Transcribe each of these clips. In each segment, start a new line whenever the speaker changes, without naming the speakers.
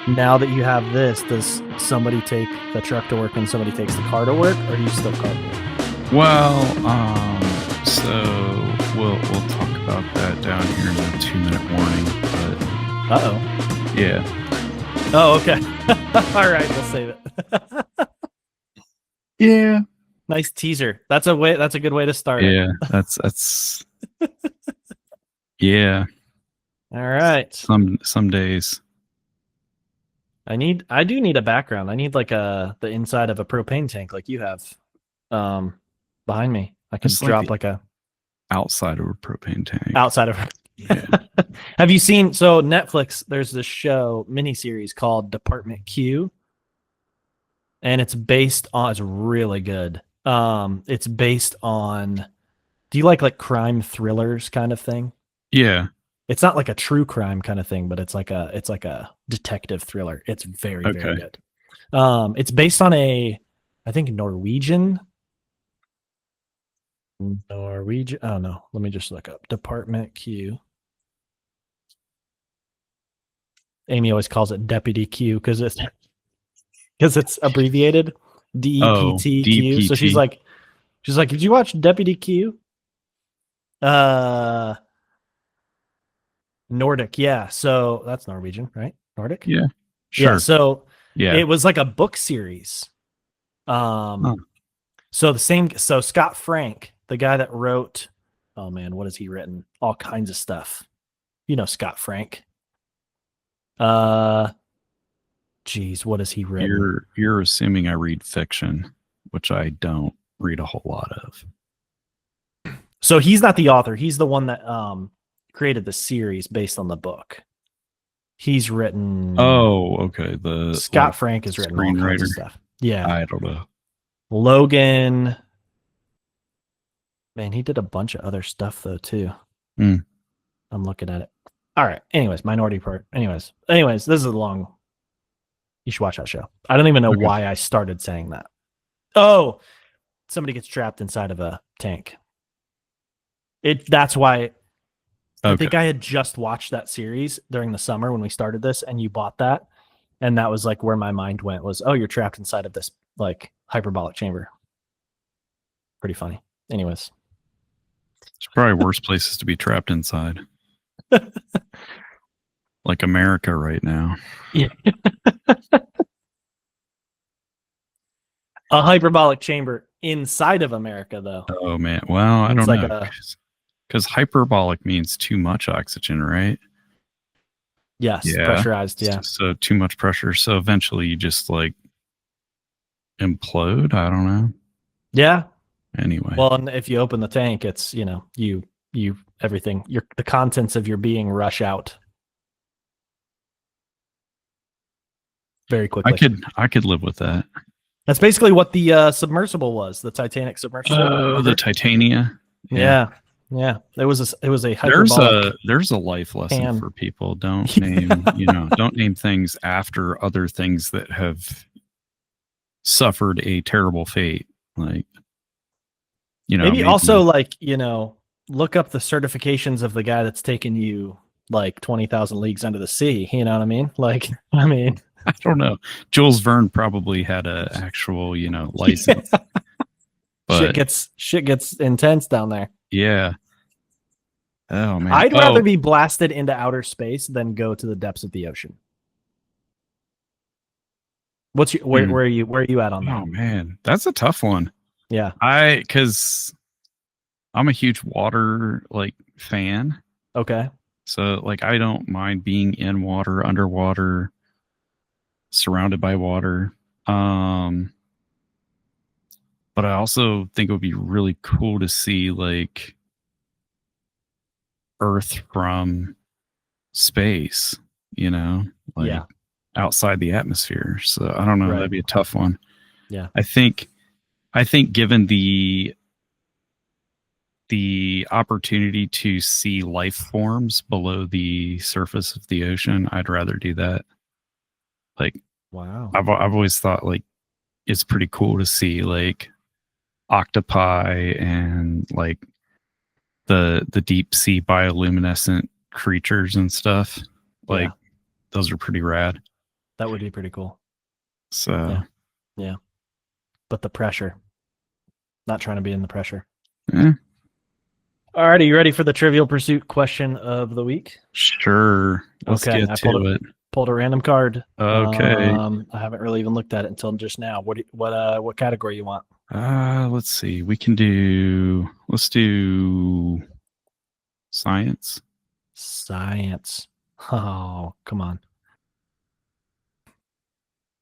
now that you have this, does somebody take the truck to work and somebody takes the car to work, or do you still carpool?
Well, so we'll talk about that down here in the 2-minute warning. But yeah.
Oh, okay. All right, we'll save it.
Yeah.
Nice teaser. That's a good way to start
it. That's yeah.
All right.
Some days.
I do need a background. I need like the inside of a propane tank like you have behind me. I can drop like a
outside of a propane tank.
Outside of
yeah.
Have you seen Netflix, there's this show miniseries called Department Q. And it's really good. It's based on, do you like crime thrillers kind of thing?
Yeah.
It's not like a true crime kind of thing, but it's like a detective thriller. It's very, very good. It's based on I think Norwegian. Oh no, let me just look up Department Q. Amy always calls it Deputy Q because it's abbreviated DEPTQ. So she's like, did you watch Deputy Q? Nordic, yeah. So that's Norwegian, right? Nordic?
Yeah. Sure.
Yeah. So it was like a book series. So Scott Frank, the guy that wrote, oh man, what has he written? All kinds of stuff. You know Scott Frank. Geez, what has he written?
You're assuming I read fiction, which I don't read a whole lot of.
So he's not the author. He's the one that created the series based on the book. He's written.
Oh, okay.
Scott Frank has written all kinds of stuff. Yeah,
I don't know.
Logan. Man, he did a bunch of other stuff though too. I'm looking at it. All right. Anyways, Minority Report. Anyways, this is a long. You should watch that show. I don't even know why I started saying that. Oh, somebody gets trapped inside of a tank. That's why. I think I had just watched that series during the summer when we started this, and you bought that, and that was like where my mind went was, oh, you're trapped inside of this like hyperbolic chamber. Pretty funny. Anyways,
it's probably worse places to be trapped inside. Like America right now.
Yeah. A hyperbolic chamber inside of America, though.
Oh man, well, I don't know. Because hyperbolic means too much oxygen, right?
Yes, pressurized, yeah.
So too much pressure. So eventually you just like implode. I don't know.
Yeah.
Anyway.
Well, and if you open the tank, it's, you everything, the contents of your being rush out very quickly.
I could live with that.
That's basically what the submersible was, the Titanic submersible.
Oh, the Titania.
Yeah. It was a hyperbolic.
There's a life lesson for people. Don't name don't name things after other things that have suffered a terrible fate. Like
maybe also look up the certifications of the guy that's taken you like 20,000 leagues under the sea. You know what I mean?
I don't know. Jules Verne probably had a actual, license.
But shit gets intense down there.
Yeah. Oh man.
I'd rather be blasted into outer space than go to the depths of the ocean. Where are you at on that?
Oh man, that's a tough one.
Yeah.
Because I'm a huge water fan.
Okay.
So I don't mind being in water, underwater, surrounded by water. But I also think it would be really cool to see Earth from space, outside the atmosphere. So I don't know. Right. That'd be a tough one.
Yeah.
I think given the opportunity to see life forms below the surface of the ocean, I'd rather do that.
Wow.
I've always thought it's pretty cool to see octopi and the deep sea bioluminescent creatures and stuff. Those are pretty rad.
That would be pretty cool.
So
yeah. But the pressure. Not trying to be in the pressure.
Eh.
Alrighty, you ready for the Trivial Pursuit question of the week?
Sure. Let's get to it.
Pulled a random card.
Okay.
I haven't really even looked at it until just now. What category you want?
Let's see. Let's do science.
Science. Oh, come on.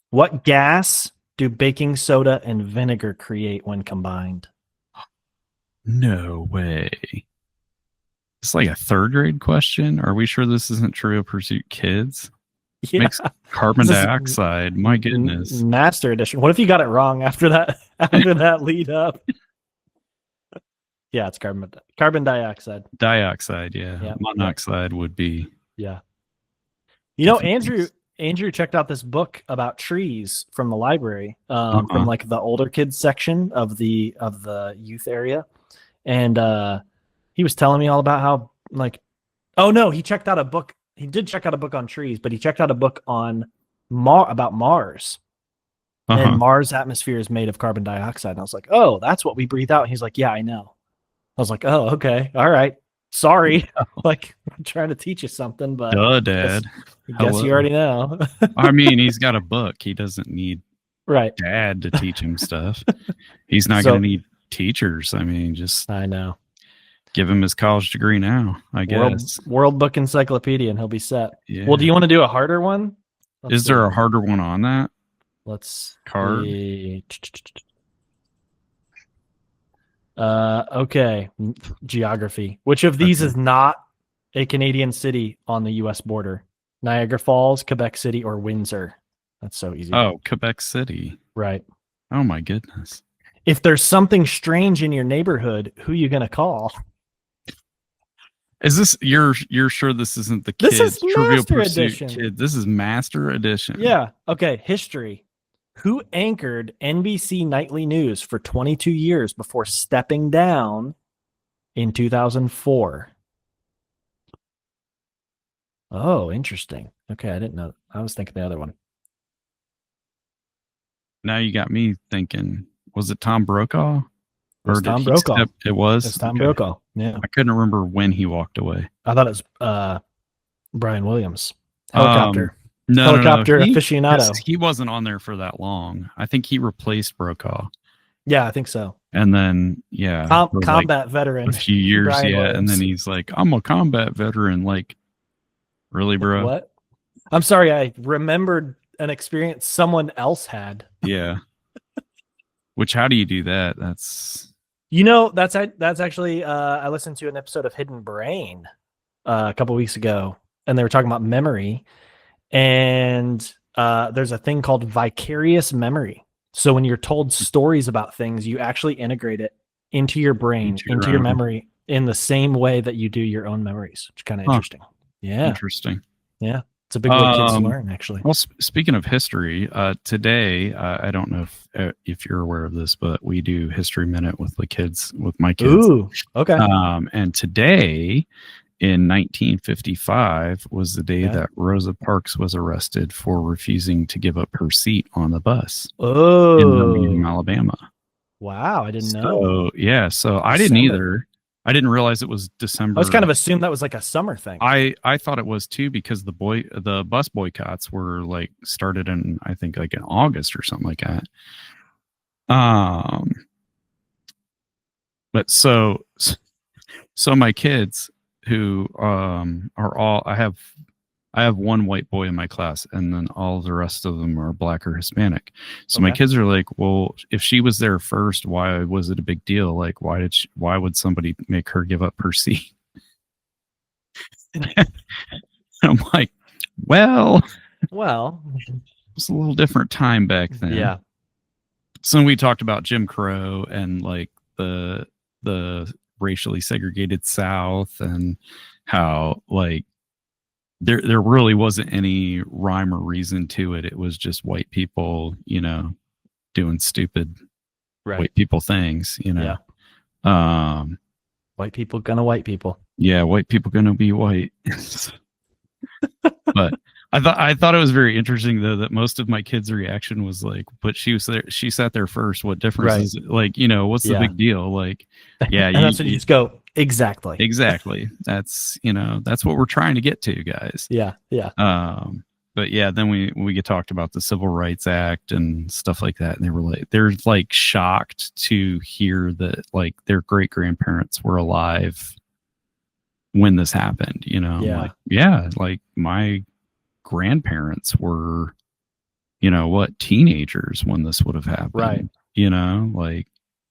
What gas do baking soda and vinegar create when combined?
No way. It's like a third grade question. Are we sure this isn't Trivial Pursuit Kids? This makes carbon dioxide. My goodness.
Master edition. What if you got it wrong after that? After that lead up. Yeah, it's carbon dioxide.
Dioxide, yeah. Monoxide would be.
Yeah. You know, Andrew checked out this book about trees from the library, from like the older kids section of the youth area, and he was telling me all about how he checked out a book. He did check out a book on trees, but he checked out a book on about Mars. And Mars' atmosphere is made of carbon dioxide. And I was like, oh, that's what we breathe out. And he's like, yeah, I know. I was like, oh, okay, all right. Sorry, like I'm trying to teach you something, but
Dad.
I guess you already know.
I mean, he's got a book. He doesn't need
Dad
to teach him stuff. He's not going to need teachers. I mean,
I know.
Give him his college degree now, I guess.
World Book Encyclopedia, and he'll be set.
Yeah.
Well, do you want to do a harder one?
Is there a harder one on that?
Let's
card.
Okay. Geography. Which of these is not a Canadian city on the U.S. border? Niagara Falls, Quebec City, or Windsor? That's so easy.
Oh, Quebec City.
Right.
Oh my goodness.
If there's something strange in your neighborhood, who are you gonna call?
Is this you're sure this isn't the Kids
This is
Trivial
Master
Pursuit
Edition.
Kid? This is Master Edition.
Yeah. Okay. History. Who anchored NBC Nightly News for 22 years before stepping down in 2004? Oh, interesting. Okay, I didn't know. I was thinking the other one.
Now you got me thinking. Was it Tom Brokaw?
It was Tom Brokaw.
It was?
It's Tom Brokaw. Yeah.
I couldn't remember when he walked away.
I thought it was Brian Williams. Helicopter.
No,
aficionado.
He wasn't on there for that long. I think he replaced Brokaw.
Yeah, I think so.
And then,
combat veteran.
A few years,
Brian Williams.
And then he's like, I'm a combat veteran. Like, really, bro?
What? I'm sorry, I remembered an experience someone else had.
Yeah. Which, how do you do that? That's
actually, I listened to an episode of Hidden Brain a couple weeks ago, and they were talking about memory. And there's a thing called vicarious memory. So when you're told stories about things, you actually integrate it into your brain, into your memory, in the same way that you do your own memories, which is kind of interesting. Yeah.
Interesting.
Yeah. It's a big way kids to learn, actually.
Well, speaking of history, today, I don't know if you're aware of this, but we do History Minute with my kids.
Ooh, okay.
And today, in 1955, was the day that Rosa Parks was arrested for refusing to give up her seat on the bus in Birmingham, Alabama.
Wow, I didn't know.
Yeah, so I didn't either. I didn't realize it was December.
I was kind of assumed that was like a summer thing.
I thought it was too, because the bus boycotts were like started in, I think, like in August or something like that. But so my kids, who are all, I have one white boy in my class, and then all the rest of them are Black or Hispanic. So my kids are like, well, if she was there first, why was it a big deal? Like, why would somebody make her give up her seat? I'm like, well, it was a little different time back then.
Yeah.
So we talked about Jim Crow and like the racially segregated South, and how like there really wasn't any rhyme or reason to it. It was just white people, doing stupid white people things,
Yeah. White people gonna white people.
Yeah, white people gonna be white. But I thought it was very interesting though that most of my kids' reaction was like, "But she was there. She sat there first. What difference is it? Like, what's the big deal? Like, yeah,
and that's when you just go exactly.
That's that's what we're trying to get to, guys.
Yeah.
But yeah, then we get talked about the Civil Rights Act and stuff like that, and they're like shocked to hear that like their great grandparents were alive when this happened. Like my grandparents were, teenagers when this would have happened.
Right.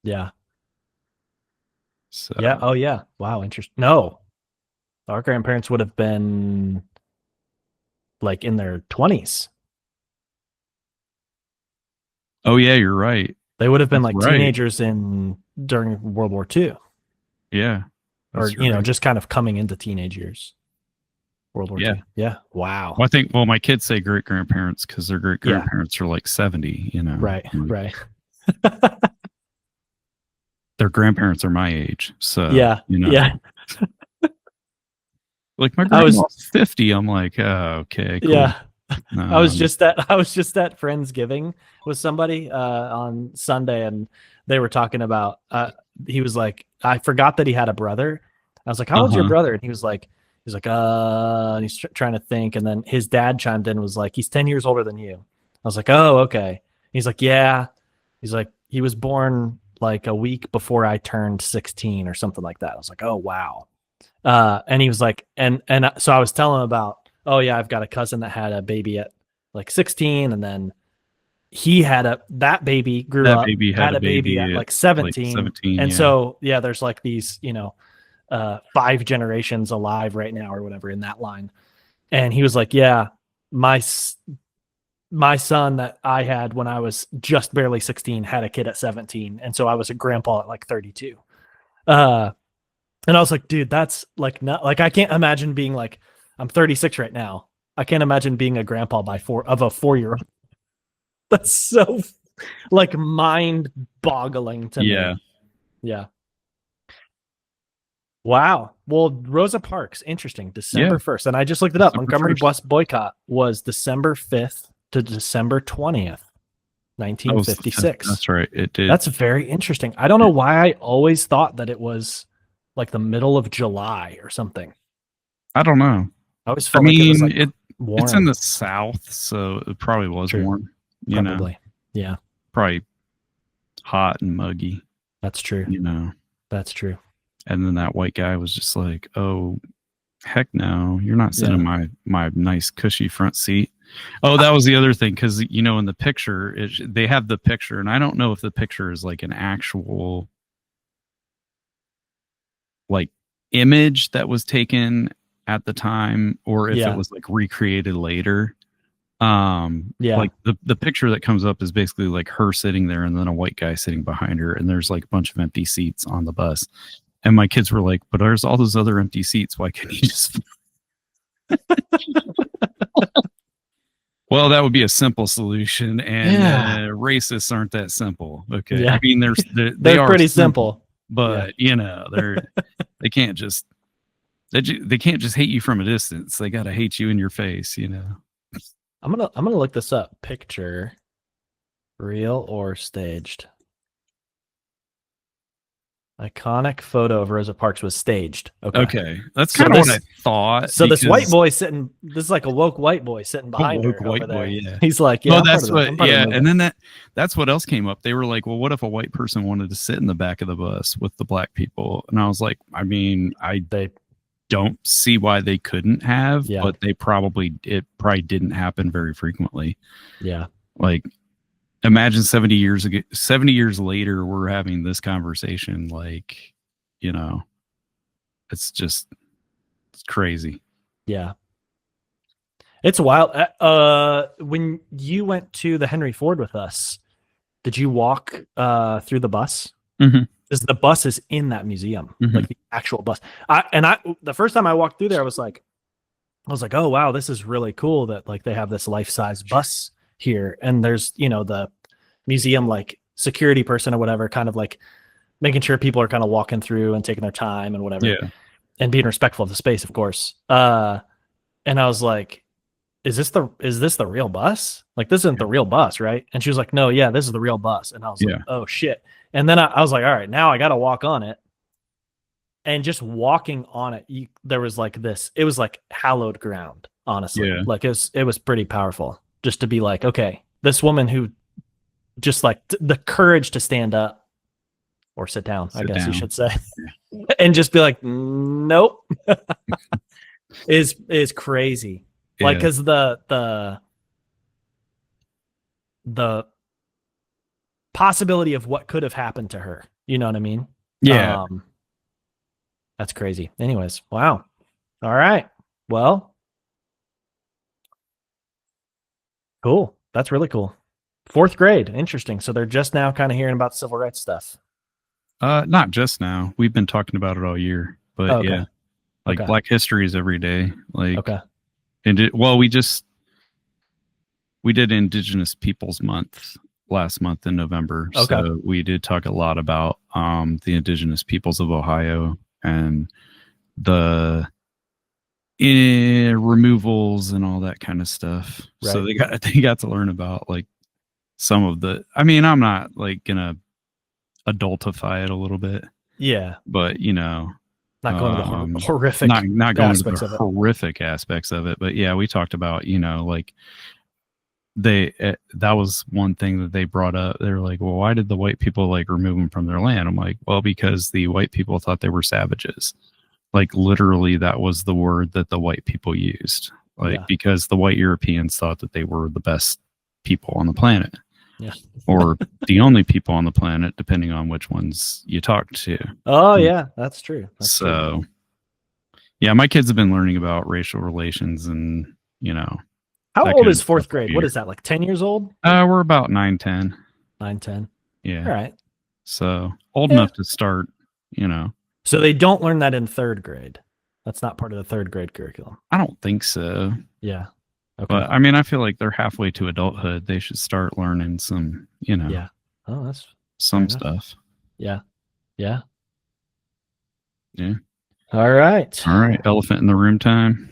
Yeah.
So. Yeah. Oh yeah. Wow. Interesting. No, our grandparents would have been like in their 20s.
Oh yeah, you're right.
They would have been teenagers during World War II.
Yeah.
Or, just kind of coming into teenage years. World War II. Yeah. Wow.
Well, my kids say great grandparents because their great grandparents are like 70,
Right. Right.
Their grandparents are my age. So,
yeah.
Like my grandma's 50. I'm like, oh, okay, cool.
Yeah. I was just at Friendsgiving with somebody on Sunday, and they were talking about he was like, I forgot that he had a brother. I was like, how old's your brother? And he's like, and he's trying to think, and then his dad chimed in and was like, he's 10 years older than you. I was like, oh, okay. He's like, yeah. He's like, he was born like a week before I turned 16 or something like that. I was like, oh wow. And he was like, and so I was telling him about, oh yeah, I've got a cousin that had a baby at like 16, and then he had that baby grew up, had a baby at like 17. And so there's like these 5 generations alive right now or whatever in that line. And he was like, yeah, my son that I had when I was just barely 16 had a kid at 17, and so I was a grandpa at like 32. And I was like, dude, that's like not like, I can't imagine being like, I'm 36 right now. I can't imagine being a grandpa of a 4-year-old. That's so like mind boggling to me. Yeah. Wow. Well, Rosa Parks, interesting. December 1st. And I just looked it up. Montgomery bus boycott was December 5th to December 20th, 1956.
That's right. It did.
That's very interesting. I don't know why I always thought that it was like the middle of July or something.
I don't know.
I always felt like it was like warm.
It's in the South, so it probably was warm.
Probably. Yeah.
Probably hot and muggy.
That's true. That's true.
And then that white guy was just like, oh, heck no, you're not sitting in my nice cushy front seat. Oh, that was the other thing, because in the picture they have the picture, and I don't know if the picture is like an actual like image that was taken at the time, or if it was like recreated later. Like the picture that comes up is basically like her sitting there and then a white guy sitting behind her, and there's like a bunch of empty seats on the bus. And my kids were like, but there's all those other empty seats. Why can't you just... Well, that would be a simple solution, and racists aren't that simple. Okay. I mean, they're pretty simple, but they can't just hate you from a distance. They got to hate you in your face,
I'm gonna look this up. Picture, real or staged? Iconic photo of Rosa Parks was staged.
Okay. That's kind of what I thought.
So this white boy this is like a woke white boy sitting behind her over there. Yeah. He's like, yeah,
and then that's what else came up. They were like, well, what if a white person wanted to sit in the back of the bus with the black people? And I was like, I mean, they don't see why they couldn't have, but it probably didn't happen very frequently.
Yeah.
Like, imagine 70 years later, we're having this conversation. Like, it's crazy.
Yeah. It's wild. When you went to the Henry Ford with us, did you walk through the bus?
Mm-hmm.
Because the bus is in that museum, like the actual bus. The first time I walked through there, I was like, oh wow, this is really cool that like they have this life-size bus here, and there's the museum like security person or whatever, kind of like making sure people are kind of walking through and taking their time and whatever, and being respectful of the space, of course. And I was like, is this the real bus? Like, this isn't the real bus, right? And she was like, no, yeah, this is the real bus. And I was like, oh shit. And then I was like, all right, now I got to walk on it. And just walking on it, there was like this, it was like hallowed ground, honestly.
Yeah.
Like it was pretty powerful just to be like, okay, this woman who just like the courage to stand up or sit down, I guess you should say, and just be like, nope, is crazy. Yeah. Like, cause the possibility of what could have happened to her, you know what I mean?
Yeah.
That's crazy. Anyways, wow. All right. Well, cool. That's really cool. 4th grade. Interesting. So they're just now kind of hearing about civil rights stuff.
Not just now. We've been talking about it all year. But yeah. Like Black History is every day. Like and we did Indigenous Peoples Month last month in November. So we did talk a lot about the Indigenous peoples of Ohio and the removals and all that kind of stuff. Right. So they got to learn about like some of the, I mean, I'm not like gonna adultify it a little bit.
Yeah.
But you know,
not going to the horrific
not going to the horrific aspects of it. But yeah, we talked about, you know, like that was one thing that they brought up. They were like, well, why did the white people like remove them from their land? I'm like, well, because the white people thought they were savages. Like literally that was the word that the white people used. Like, because the white Europeans thought that they were the best people on the planet.
Yeah.
Or the only people on the planet, depending on which ones you talk to.
Oh yeah, that's true. That's
true. Yeah, my kids have been learning about racial relations and, you know.
How old is 4th grade? What is that, like 10 years old?
We're about 9, 10.
9, 10.
Yeah.
All right.
So old enough to start, you know.
So they don't learn that in 3rd grade. That's not part of the 3rd grade curriculum.
I don't think so.
Yeah.
Okay. But I mean, I feel like they're halfway to adulthood. They should start learning some, you know.
Yeah. Oh, that's
some stuff.
Yeah. Yeah.
Yeah.
All right.
Elephant in the room time.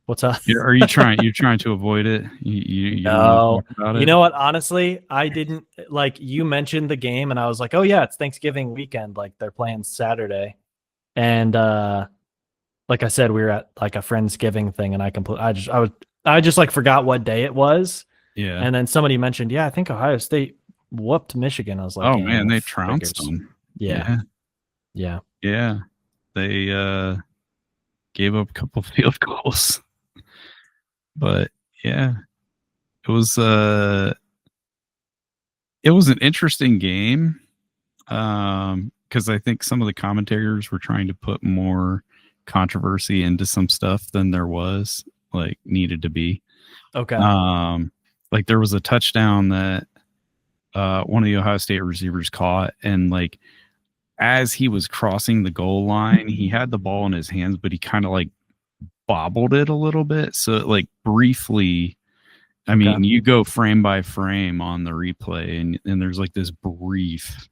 What's up?
Are you trying? You're trying to avoid it? You
no. Don't talk about it? You know what? Honestly, I didn't like. You mentioned the game, and I was like, "Oh yeah, it's Thanksgiving weekend. Like they're playing Saturday," and like I said, we were at like a Friendsgiving thing, and I just like forgot what day it was.
Yeah.
And then somebody mentioned, yeah, I think Ohio State whooped Michigan. I was like,
oh man, they trounced them.
Yeah. Yeah.
Yeah. They gave up a couple field goals. But yeah, it was an interesting game because I think some of the commentators were trying to put more controversy into some stuff than there was like needed to be.
Okay.
Like there was a touchdown that one of the Ohio State receivers caught, and like as he was crossing the goal line, he had the ball in his hands, but he kind of like bobbled it a little bit. So like briefly, I mean, you go frame by frame on the replay and there's like this brief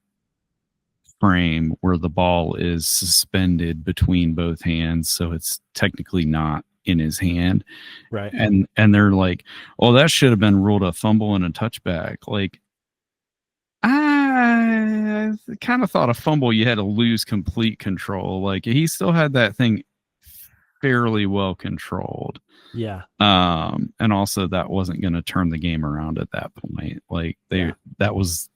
frame where the ball is suspended between both hands. So it's technically not in his hand.
Right.
And they're like, oh, that should have been ruled a fumble and a touchback. Like, I kind of thought a fumble, you had to lose complete control. Like he still had that thing fairly well controlled.
Yeah.
And also that wasn't going to turn the game around at that point. Like that was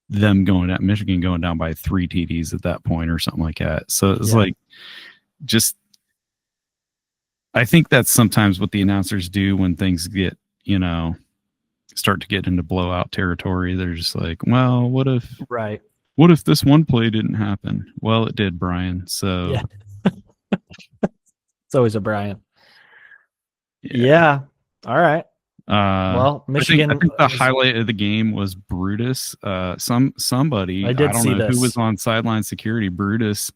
them Michigan going down by 3 TDs at that point or something like that. So it's like, just, I think that's sometimes what the announcers do when things get, you know, start to get into blowout territory. They're just like, well, what if this one play didn't happen? Well, it did, Brian. So
it's always a Brian. Yeah. All right. Well, Michigan.
I think the highlight of the game was Brutus. Somebody, I don't know who was on sideline security. Brutus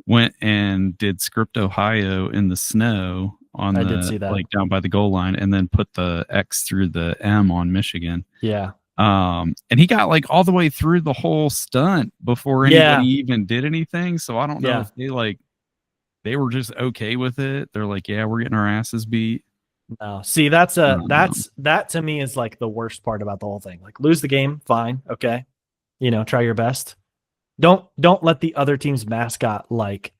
went and did Script Ohio in the snow on like down by the goal line, and then put the X through the M on Michigan.
Yeah.
And he got like all the way through the whole stunt before anybody even did anything. So I don't know if they were just okay with it. They're like, yeah, we're getting our asses beat.
No, see, that to me is like the worst part about the whole thing. Like, lose the game, fine, okay, try your best. Don't let the other team's mascot like,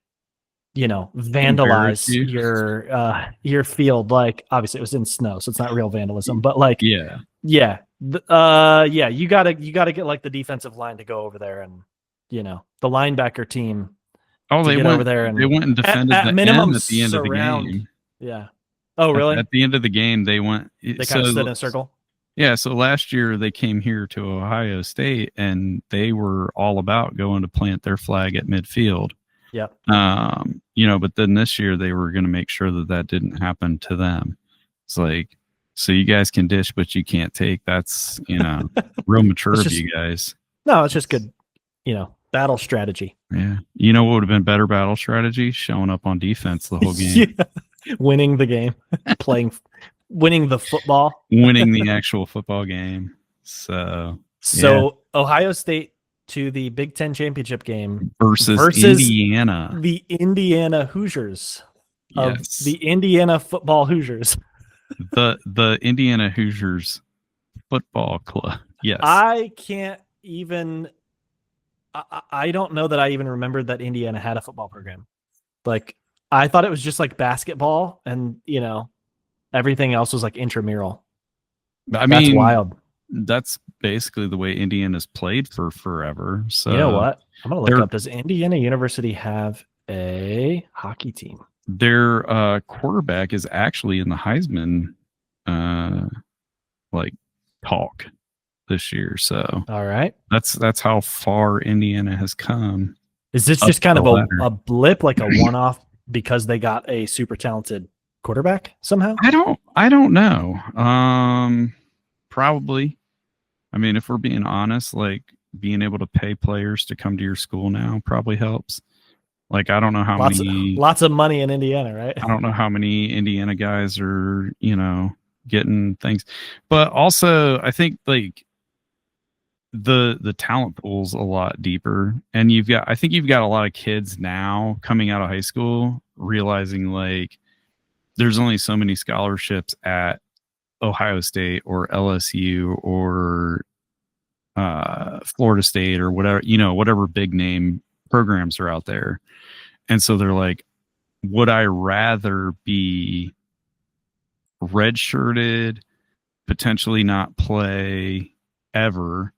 vandalize your field. Like, obviously it was in snow, so it's not real vandalism, but like, yeah, you gotta get like the defensive line to go over there and the linebacker team.
Oh, they went over there and they went and defended
at minimum
at the end of the game.
Yeah. Oh, really?
At the end of the game, they went.
They kind of stood in a circle.
Yeah. So last year they came here to Ohio State, and they were all about going to plant their flag at midfield.
Yeah.
But then this year they were going to make sure that didn't happen to them. It's like, so you guys can dish, but you can't take. That's real mature of you guys.
No, it's just good, battle strategy.
Yeah. You know what would have been better battle strategy? Showing up on defense the whole game.
Yeah. Winning the game, winning the football,
winning the actual football game. So
Ohio State to the Big Ten championship game
versus Indiana,
the Indiana Hoosiers, the Indiana football Hoosiers,
the Indiana Hoosiers football club. Yes,
I can't even. I don't know that I even remembered that Indiana had a football program. Like, I thought it was just like basketball, and everything else was like intramural.
I mean,
that's wild.
That's basically the way Indiana's played for forever. So
you know what? I'm gonna look up. Does Indiana University have a hockey team?
Their quarterback is actually in the Heisman talk this year. So
all right,
that's how far Indiana has come.
Is this just kind of a blip, like a one-off, because they got a super talented quarterback somehow?
I don't know. Probably. I mean, if we're being honest, like, being able to pay players to come to your school now probably helps. Like, I don't know how
lots of money in Indiana, right?
I don't know how many Indiana guys are, getting things, but also I think like the talent pool's a lot deeper, and I think you've got a lot of kids now coming out of high school realizing like there's only so many scholarships at Ohio State or LSU or Florida State or whatever big name programs are out there. And so they're like, would I rather be redshirted, potentially not play ever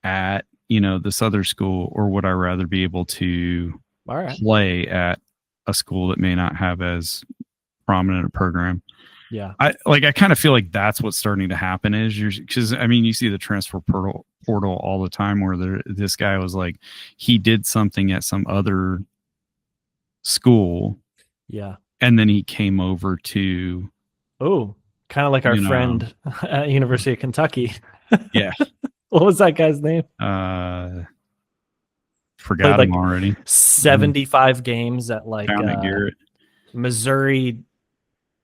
at this other school, or would I rather be able to play at a school that may not have as prominent a program?
Yeah,
I kind of feel like that's what's starting to happen because I mean, you see the transfer portal all the time where this guy was like, he did something at some other school, and then he came over to
kind of like our friend at University of Kentucky.
Yeah.
What was that guy's name?
Forgot him already.
75 games at
Garrett.
Missouri,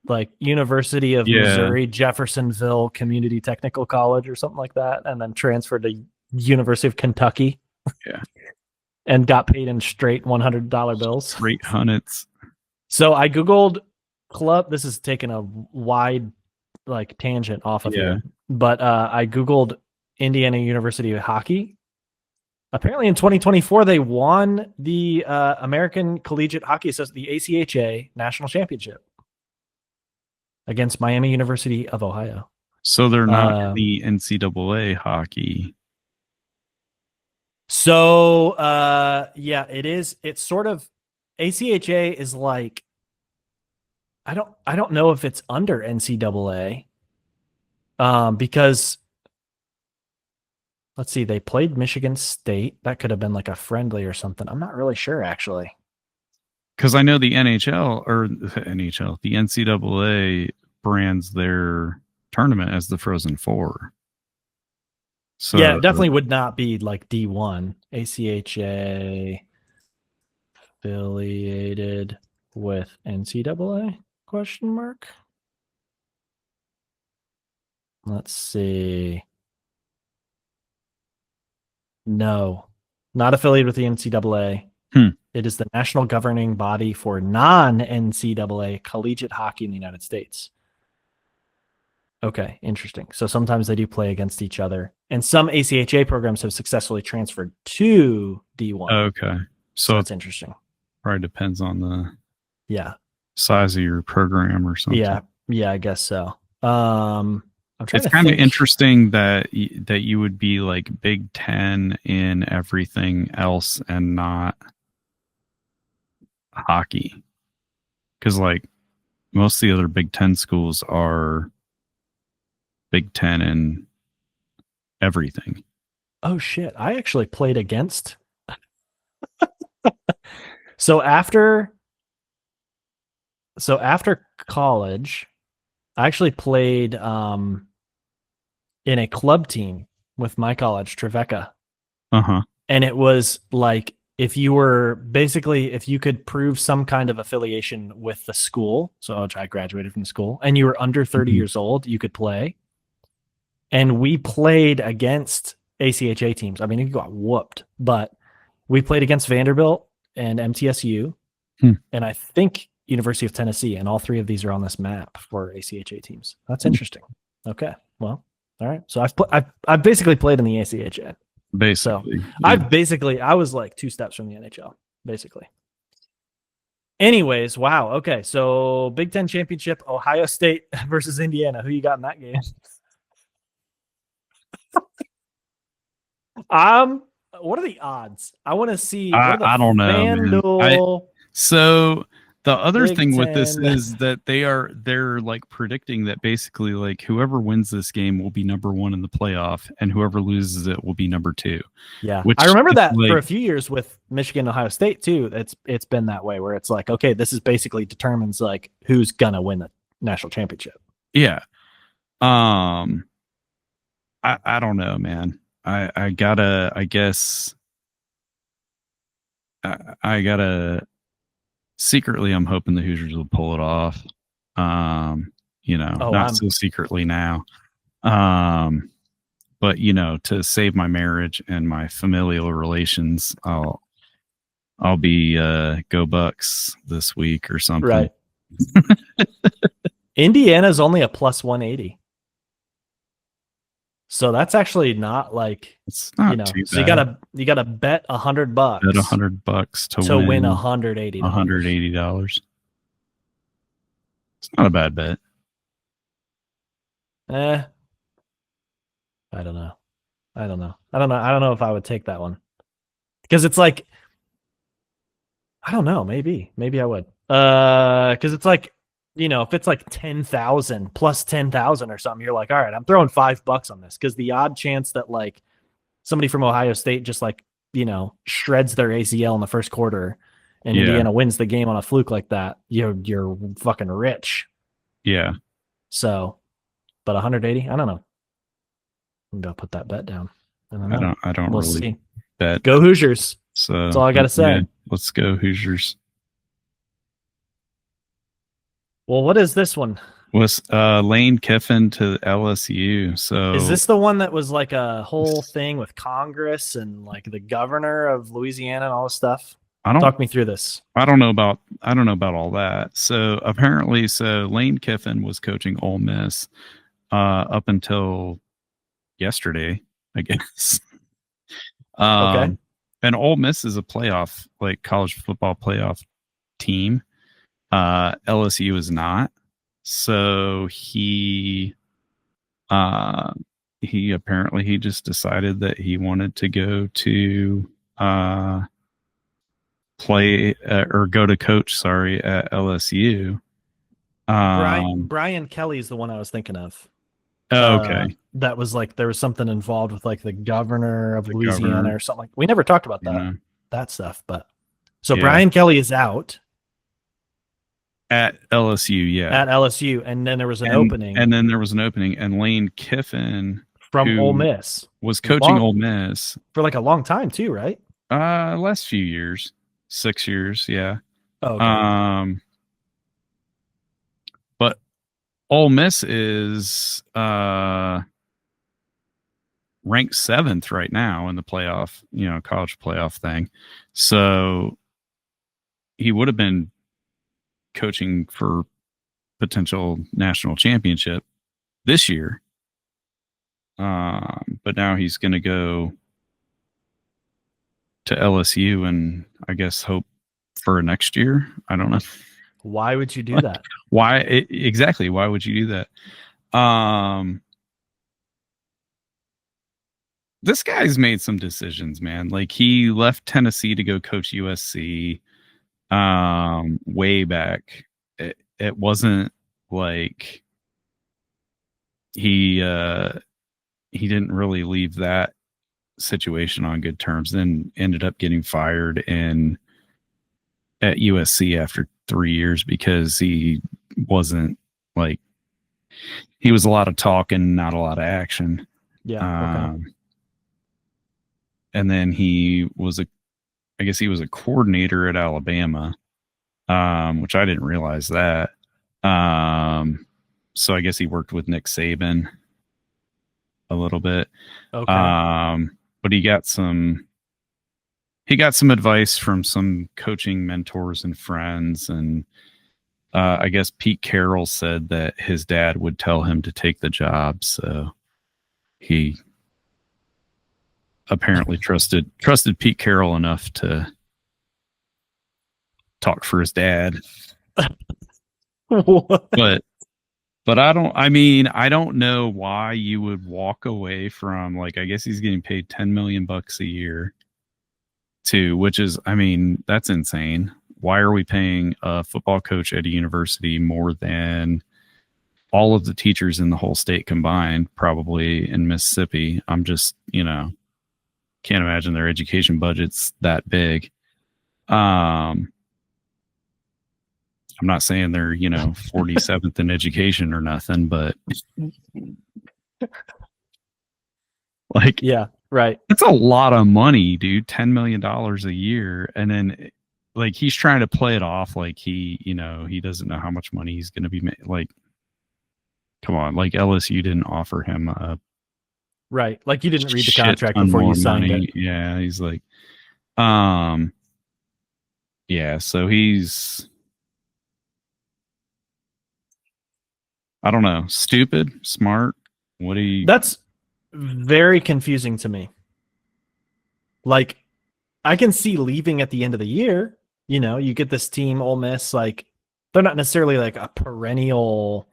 like University of Missouri, Jeffersonville Community Technical College or something like that, and then transferred to University of Kentucky.
Yeah.
And got paid in straight $100 bills.
Straight hundreds.
So I Googled club. This is taking a wide tangent off of here. But I Googled Indiana University hockey. Apparently in 2024, they won the American Collegiate Hockey Association, the ACHA National Championship against Miami University of Ohio.
So they're not in the NCAA hockey.
So it is. It's sort of, ACHA is like, I don't know if it's under NCAA, because let's see, they played Michigan State. That could have been like a friendly or something. I'm not really sure, actually.
Because I know the the NCAA brands their tournament as the Frozen Four. So
yeah, it definitely would not be like D1. ACHA affiliated with NCAA? Question mark. Let's see. No, not affiliated with the NCAA. It is the national governing body for non-NCAA collegiate hockey in the United States. Okay, interesting. So sometimes they do play against each other, and some ACHA programs have successfully transferred to D1.
Okay,
so that's interesting.
Probably depends on the
size
of your program or something.
Yeah, I guess so. I'm trying
It's
to
kind of
think.
interesting that you would be like Big Ten in everything else and not hockey, because like most of the other Big Ten schools are Big Ten in everything.
Oh shit! I actually played against. So after college, I actually played in a club team with my college, Trevecca. And it was like if you could prove some kind of affiliation with the school. So I graduated from school, and you were under 30 years old, you could play. And we played against ACHA teams. I mean, it got whooped, but we played against Vanderbilt and MTSU, and I think University of Tennessee, and all three of these are on this map for ACHA teams. That's interesting. Okay, well, all right. So I've basically played in the ACHA.
Basically,
so I was like 2 steps from the NHL, basically. Anyways, wow. Okay, so Big Ten championship, Ohio State versus Indiana. Who you got in that game? What are the odds? I want to see.
I don't know, man. So the other
Big
thing
10.
with this is that they're like predicting that basically like whoever wins this game will be number 1 in the playoff, and whoever loses it will be number 2.
Yeah, I remember that for a few years with Michigan, Ohio State too. It's been that way where it's like, okay, this is basically determines like who's gonna win the national championship.
Yeah. I don't know, man. I gotta secretly, I'm hoping the Hoosiers will pull it off. Not so secretly now. But to save my marriage and my familial relations, I'll be go Bucks this week or something.
Right. Indiana's only a plus 180. So that's actually not like,
it's not too
so
bad.
you gotta bet $100.
Bet $100
to win $180.
$180. It's not a bad bet.
I don't know. I don't know if I would take that one, because it's like, I don't know. Maybe I would. Because it's like, if it's like 10,000 plus 10,000 or something, you're like, all right, I'm throwing $5 on this, because the odd chance that like somebody from Ohio State just like, shreds their ACL in the first quarter and Indiana wins the game on a fluke like that, you're fucking rich.
Yeah.
So, but 180, I don't know. I'm gonna put that bet down. I don't
we'll really
see.
Bet.
Go Hoosiers.
So
that's all I gotta say.
Yeah, let's go Hoosiers.
Well, what is this one?
Was Lane Kiffin to LSU? So
is this the one that was like a whole thing with Congress and like the governor of Louisiana and all this stuff? Talk me through this.
I don't know about all that. So apparently, Lane Kiffin was coaching Ole Miss up until yesterday, I guess.
Okay.
And Ole Miss is a playoff, like college football playoff team. LSU is not. So he apparently just decided that he wanted to go to play or go to coach, at LSU.
Brian Kelly is the one I was thinking of.
Okay.
That was like, there was something involved with like the governor of Louisiana or something. We never talked about that stuff, but so Brian Kelly is out.
At LSU, yeah.
At LSU, and then there was an opening.
And then there was an opening, and Lane Kiffin
from Ole Miss
was coaching Ole Miss
for like a long time too, right?
Last few years, 6 years, yeah.
Okay.
But Ole Miss is ranked 7th right now in the playoff, college playoff thing. So he would have been coaching for potential national championship this year. But now he's going to go to LSU and I guess hope for next year. I don't know.
Why would you do that?
Why exactly? Why would you do that? This guy's made some decisions, man. Like he left Tennessee to go coach USC way back. It wasn't like he didn't really leave that situation on good terms, then ended up getting fired at USC after 3 years because he wasn't like, he was a lot of talk and not a lot of action.
Yeah.
Okay. And then he was a coordinator at Alabama, which I didn't realize that. So I guess he worked with Nick Saban a little bit.
Okay.
But he got some advice from some coaching mentors and friends. And I guess Pete Carroll said that his dad would tell him to take the job. So he apparently trusted Pete Carroll enough to talk for his dad. But I don't know why you would walk away from, like, I guess he's getting paid $10 million a year which is, I mean, that's insane. Why are we paying a football coach at a university more than all of the teachers in the whole state combined, probably in Mississippi? I'm just, can't imagine their education budget's that big. I'm not saying they're, 47th in education or nothing, but like,
yeah, right.
That's a lot of money, dude. $10 million a year. And then like, he's trying to play it off like he doesn't know how much money he's going to be made. Like, come on, like LSU didn't offer him
right. Like you didn't read the contract before you signed it.
Yeah. He's like, yeah. So he's, I don't know, stupid, smart.
That's very confusing to me. Like, I can see leaving at the end of the year. You get this team, Ole Miss, like they're not necessarily like a perennial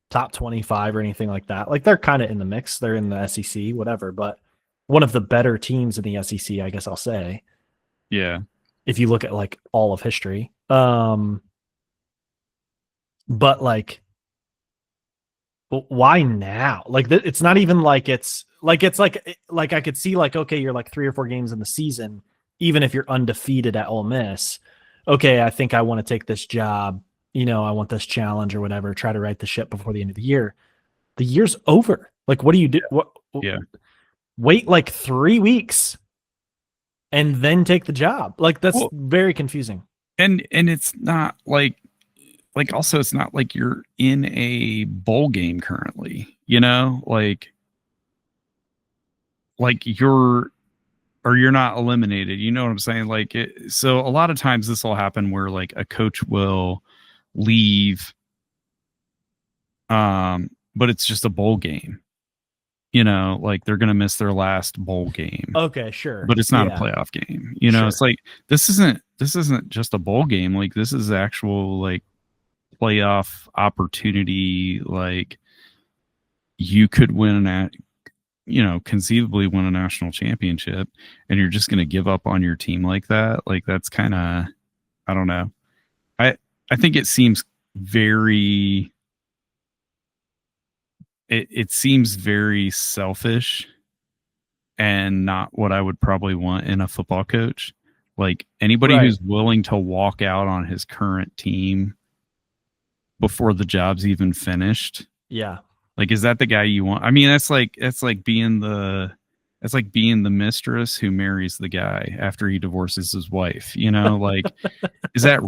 top 25 or anything like that. Like they're kind of in the mix. They're in the SEC, whatever, but one of the better teams in the SEC, I guess I'll say.
Yeah.
If you look at like all of history. But like, why now? Like it's not even like it's like I could see like, okay, you're like 3 or 4 games in the season, even if you're undefeated at Ole Miss. Okay, I think I want to take this job. I want this challenge or whatever. Try to right the ship before the end of the year. The year's over. Like, what do you do? What?
Yeah.
Wait like 3 weeks and then take the job. Like that's very confusing.
And it's not like also it's not like you're in a bowl game currently, like you're not eliminated. You know what I'm saying? Like so a lot of times this will happen where like a coach will leave, but it's just a bowl game, like they're going to miss their last bowl game.
Okay, sure.
But it's not a playoff game. Sure. It's like, this isn't just a bowl game. Like this is actual like playoff opportunity. Like you could conceivably win a national championship, and you're just going to give up on your team like that. Like that's kind of, I don't know. I think it seems very, it seems very selfish and not what I would probably want in a football coach. Like anybody who's willing to walk out on his current team before the job's even finished.
Yeah.
Like, is that the guy you want? I mean, that's like being the mistress who marries the guy after he divorces his wife, like, is that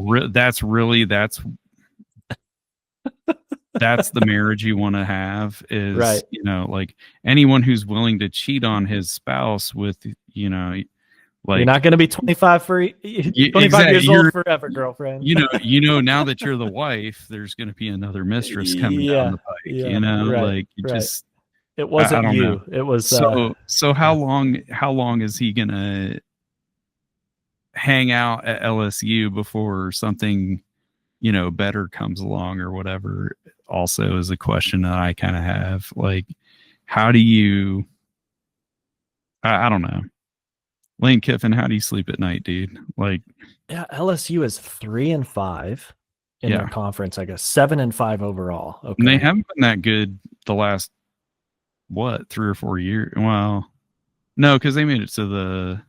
that's the marriage you want to have is, like anyone who's willing to cheat on his spouse with, Like,
you're not going to be 25
exactly.
years old forever, girlfriend.
Now that you're the wife, there's going to be another mistress coming down the pike.
Right,
just,
it wasn't
I don't
you.
know.
It was
so how long is he going to hang out at LSU before something, better comes along or whatever? Also is a question that I kind of have. Like, how do you, I don't know. Lane Kiffin, how do you sleep at night, dude? Like,
yeah, LSU is 3-5 in their conference, I guess 7-5 overall. Okay.
And they haven't been that good the last 3 or 4 years. Well, no, because they made it to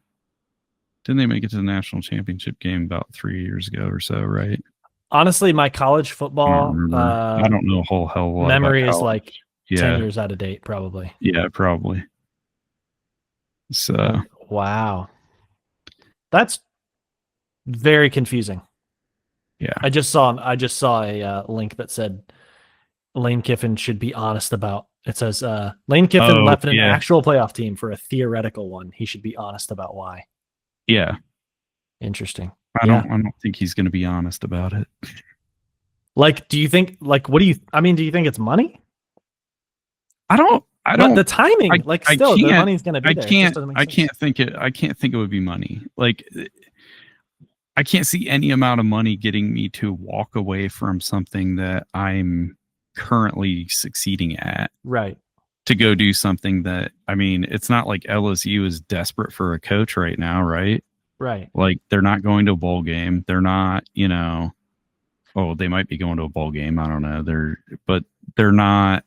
didn't they make it to the national championship game about 3 years ago or so, right?
Honestly, my college football
I don't know a whole hell of a lot
memory
about
is like 10 years out of date, probably.
Yeah, probably. So
wow. That's very confusing.
Yeah.
I just saw a link that said Lane Kiffin should be honest about. It says Lane Kiffin left an actual playoff team for a theoretical one. He should be honest about why.
Yeah.
Interesting.
I don't think he's going to be honest about it.
Like, do you think? Like, what do you? I mean, do you think it's money?
I don't.
The timing. The money's going to be there.
I can't think it would be money. Like, I can't see any amount of money getting me to walk away from something that I'm currently succeeding at.
Right.
To go do something that, I mean, it's not like LSU is desperate for a coach right now, right?
Right.
Like, they're not going to a bowl game. They're not, they might be going to a bowl game. I don't know. They're not.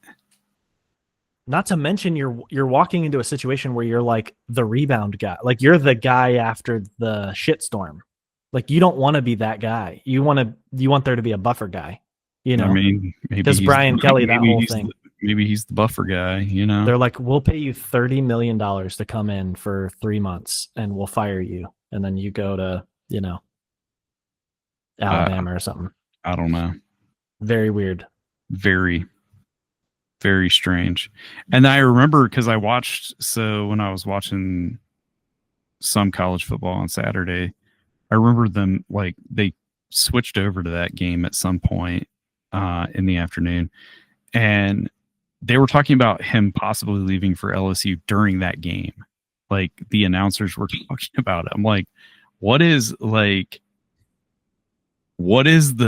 Not to mention you're walking into a situation where you're like the rebound guy. Like, you're the guy after the shitstorm. Like, you don't want to be that guy. You want there to be a buffer guy. I
mean, maybe
because Brian Kelly, that whole thing.
Maybe he's the buffer guy,
They're like, we'll pay you $30 million to come in for 3 months and we'll fire you. And then you go to, Alabama or something.
I don't know.
Very weird.
Very, very strange. And I remember because when I was watching some college football on Saturday, I remember them, like, they switched over to that game at some point in the afternoon. And they were talking about him possibly leaving for LSU during that game. Like, the announcers were talking about it. I'm like, what is the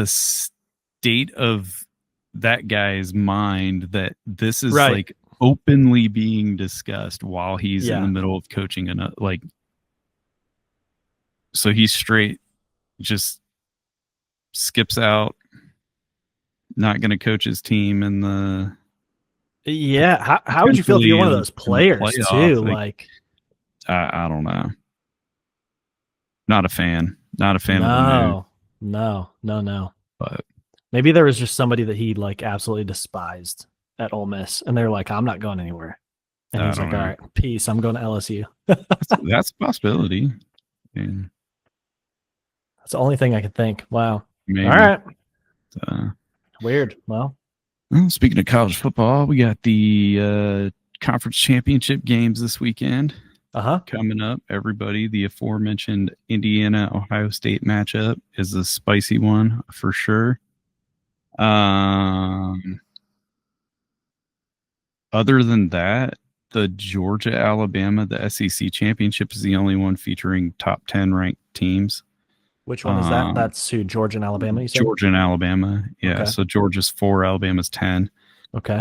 state of that guy's mind that this is like openly being discussed while he's in the middle of coaching? And so he's straight, just skips out, not going to coach his team in the.
Yeah, how would you feel if you're one of those players too? Like,
I don't know. Not a fan. Not a fan of the move.
No.
But
maybe there was just somebody that he like absolutely despised at Ole Miss, and they're like, "I'm not going anywhere," and he's like, "All right, peace. I'm going to LSU."
That's a possibility. And
that's the only thing I could think. Wow.
Maybe.
All right. Weird. Well,
speaking of college football, we got the conference championship games this weekend. Coming up, everybody. The aforementioned Indiana-Ohio State matchup is a spicy one for sure. Other than that, the Georgia-Alabama, the SEC championship, is the only one featuring top 10 ranked teams.
Which one is that? That's who, Georgia and Alabama, you said?
Georgia and Alabama. Yeah. Okay. So Georgia's 4, Alabama's 10.
Okay.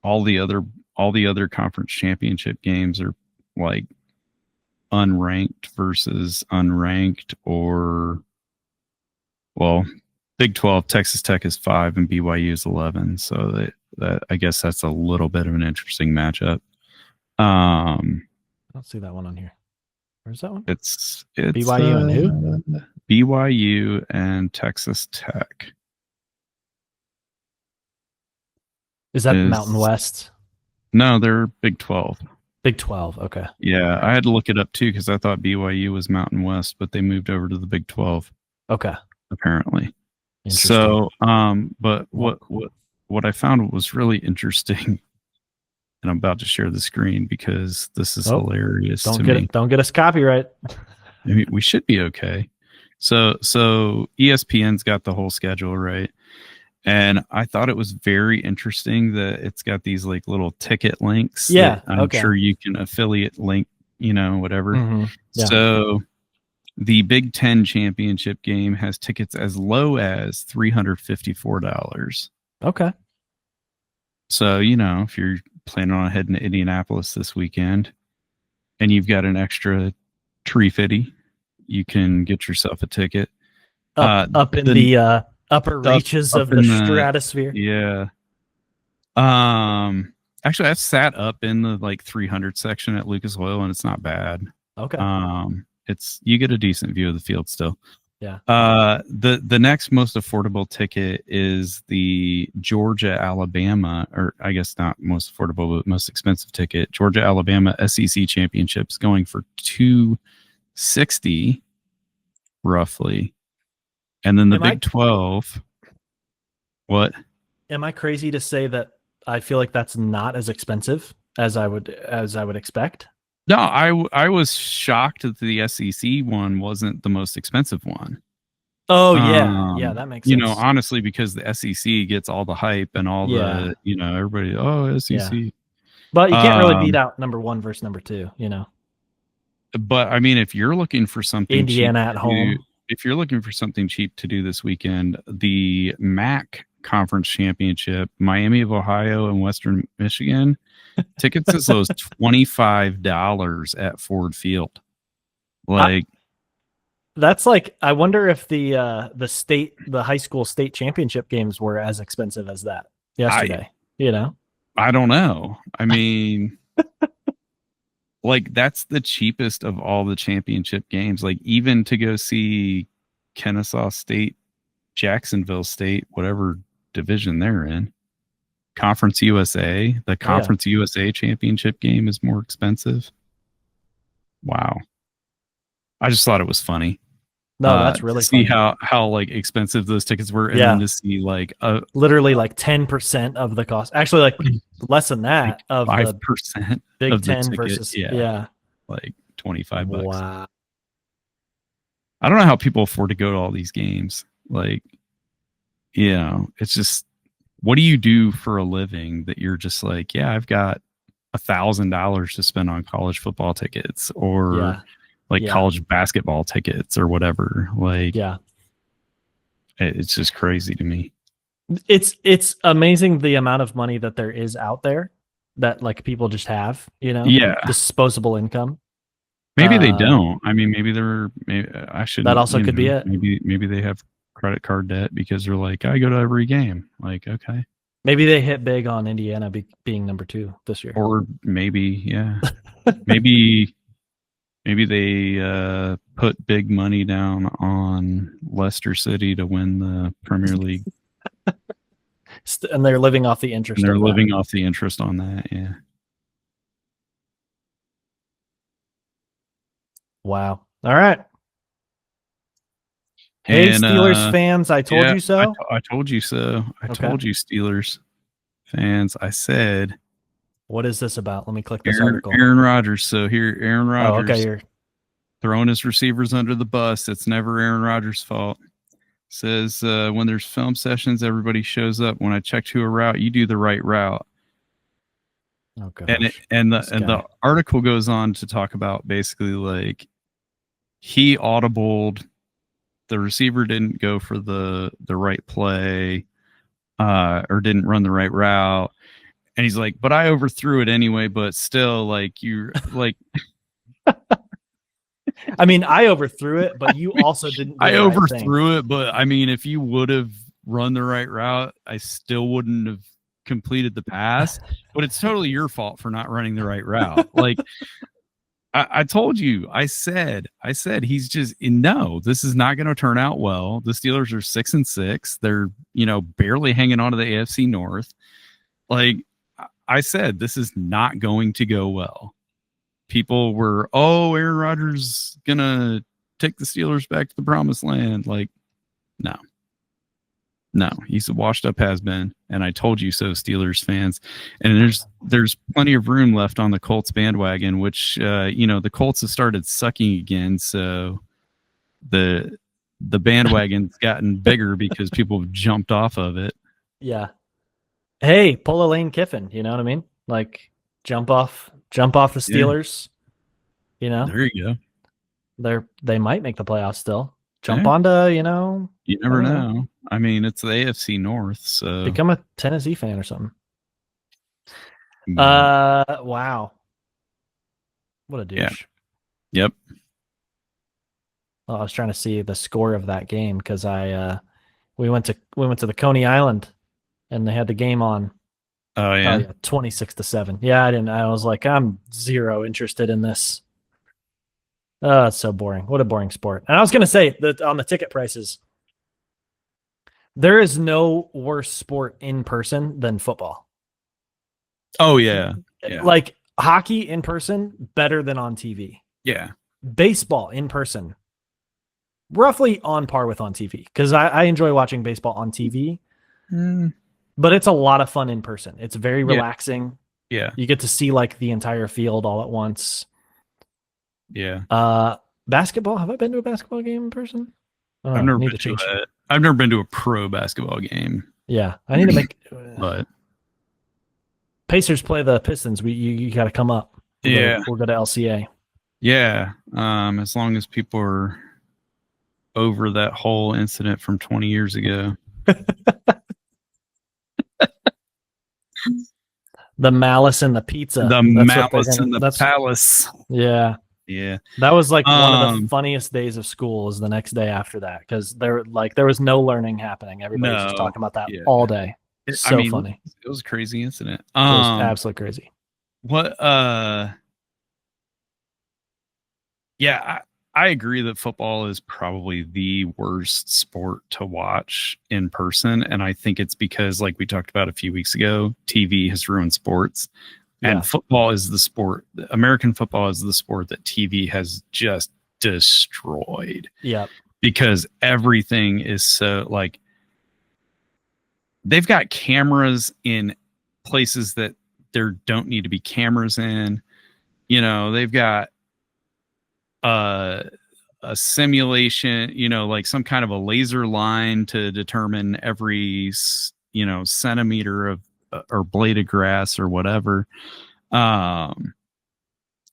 All the other conference championship games are like unranked versus unranked, or, well, Big 12, Texas Tech is 5 and BYU is 11. So that I guess that's a little bit of an interesting matchup.
I don't see that one on here. Where's that one?
It's
BYU and who?
BYU and Texas Tech.
Is that Mountain West?
No, they're Big 12.
Big 12, okay.
Yeah, I had to look it up too because I thought BYU was Mountain West, but they moved over to the Big 12.
Okay.
Apparently. So, but what I found was really interesting and I'm about to share the screen because this is hilarious to me.
Don't get us copyright.
I mean, we should be okay. So ESPN's got the whole schedule, right? And I thought it was very interesting that it's got these like little ticket links.
Yeah.
That I'm sure you can affiliate link, whatever.
Mm-hmm. Yeah.
So the Big Ten championship game has tickets as low as $354.
Okay.
So, if you're planning on heading to Indianapolis this weekend and you've got an extra $350, you can get yourself a ticket.
Up in the upper reaches of the stratosphere.
Yeah. Actually, I've sat up in the like 300 section at Lucas Oil, and it's not bad.
Okay.
You get a decent view of the field still.
Yeah.
The next most affordable ticket is the Georgia Alabama, or I guess not most affordable, but most expensive ticket. Georgia Alabama SEC Championships going for $260 roughly. And then the Big 12. What?
Am I crazy to say that I feel like that's not as expensive as I would expect?
No, I was shocked that the SEC one wasn't the most expensive one.
Oh yeah, that makes sense.
Honestly, because the SEC gets all the hype and all the everybody. Oh, SEC. Yeah.
But you can't really beat out number 1 versus number 2.
But I mean, if you're looking for something
Indiana at home.
If you're looking for something cheap to do this weekend, the MAC Conference Championship, Miami of Ohio and Western Michigan, tickets as low as $25 at Ford Field.
That's like, I wonder if the high school state championship games were as expensive as that yesterday.
I don't know. I mean, like that's the cheapest of all the championship games. Like even to go see Kennesaw State, Jacksonville State, whatever division they're in, Conference USA, the Conference USA championship game is more expensive. Wow. I just thought it was funny.
No, that's really
to see how like expensive those tickets were, and then to see like
literally like 10% of the cost. Actually, like less than that, like of
5%
Big
of
Ten
the ticket,
versus
like $25.
Wow.
I don't know how people afford to go to all these games. Like, it's just, what do you do for a living that you're just like, I've got $1,000 to spend on college football tickets or college basketball tickets or whatever. Like, it's just crazy to me.
It's amazing the amount of money that there is out there that like people just have, disposable income.
Maybe they don't. I mean, maybe I should.
That also could be it.
Maybe they have credit card debt because they're like, I go to every game. Like, okay.
Maybe they hit big on Indiana being number 2 this year.
Or maybe, maybe they put big money down on Leicester City to win the Premier League.
And they're living off the interest.
Off the interest on that, yeah.
Wow. All right. Hey, Steelers fans, I told you so.
I told you so. I told you, Steelers fans. I said.
What is this about? Let me click this article.
Aaron Rodgers. So here, Aaron Rodgers.
Oh, okay. You're
throwing his receivers under the bus. It's never Aaron Rodgers' fault. Says when there's film sessions, everybody shows up. When I check to a route, you do the right route.
Okay.
And the article goes on to talk about basically like he audibled. The receiver didn't go for the right play, or didn't run the right route. And he's like, but I overthrew it anyway, but still like you're like,
I mean, I overthrew it, but you also didn't.
I overthrew it, but I mean, if you would have run the right route, I still wouldn't have completed the pass, but it's totally your fault for not running the right route. Like, I told you, I said he's just no, this is not going to turn out well. The Steelers are 6-6. They're, barely hanging on to the AFC North. Like I said, this is not going to go well. People were, Aaron Rodgers gonna take the Steelers back to the promised land. Like, no. No, he's a washed up has-been, and I told you so, Steelers fans. And there's plenty of room left on the Colts bandwagon, which the Colts have started sucking again, so the bandwagon's gotten bigger because people have jumped off of it.
Yeah. Hey, pull a Lane Kiffin, you know what I mean? Like jump off the Steelers. Yeah. You know?
There you
go. They might make the playoffs still. Jump onto,
you never know. I mean, it's the AFC North, so
become a Tennessee fan or something. Wow. What a douche.
Yeah. Yep.
Well, I was trying to see the score of that game because we went to the Coney Island and they had the game on.
Oh yeah.
26-7. Yeah, I was like, I'm zero interested in this. Oh, it's so boring. What a boring sport. And I was going to say that on the ticket prices, there is no worse sport in person than football.
Oh, yeah.
Like hockey in person, better than on TV.
Yeah.
Baseball in person, roughly on par with on TV. Because I enjoy watching baseball on TV. But it's a lot of fun in person. It's very relaxing.
Yeah.
You get to see like the entire field all at once.
Yeah.
Basketball. Have I been to a basketball game in person?
I've never been to a pro basketball game.
Yeah. I need to make
but
Pacers play the Pistons. You got to come up. We'll go to LCA.
Yeah. As long as people are over that whole incident from 20 years ago.
The malice in the pizza.
The palace.
Yeah.
Yeah.
That was like one of the funniest days of school was the next day after that because there was no learning happening. Everybody was just talking about that all day. It's funny.
It was a crazy incident.
It was absolutely crazy.
What yeah, I agree that football is probably the worst sport to watch in person. And I think it's because, like we talked about a few weeks ago, TV has ruined sports. And football is the sport. American football is the sport that TV has just destroyed.
Yeah.
Because everything is so like they've got cameras in places that there don't need to be cameras in. They've got a simulation, like some kind of a laser line to determine every, centimeter of or blade of grass or whatever. And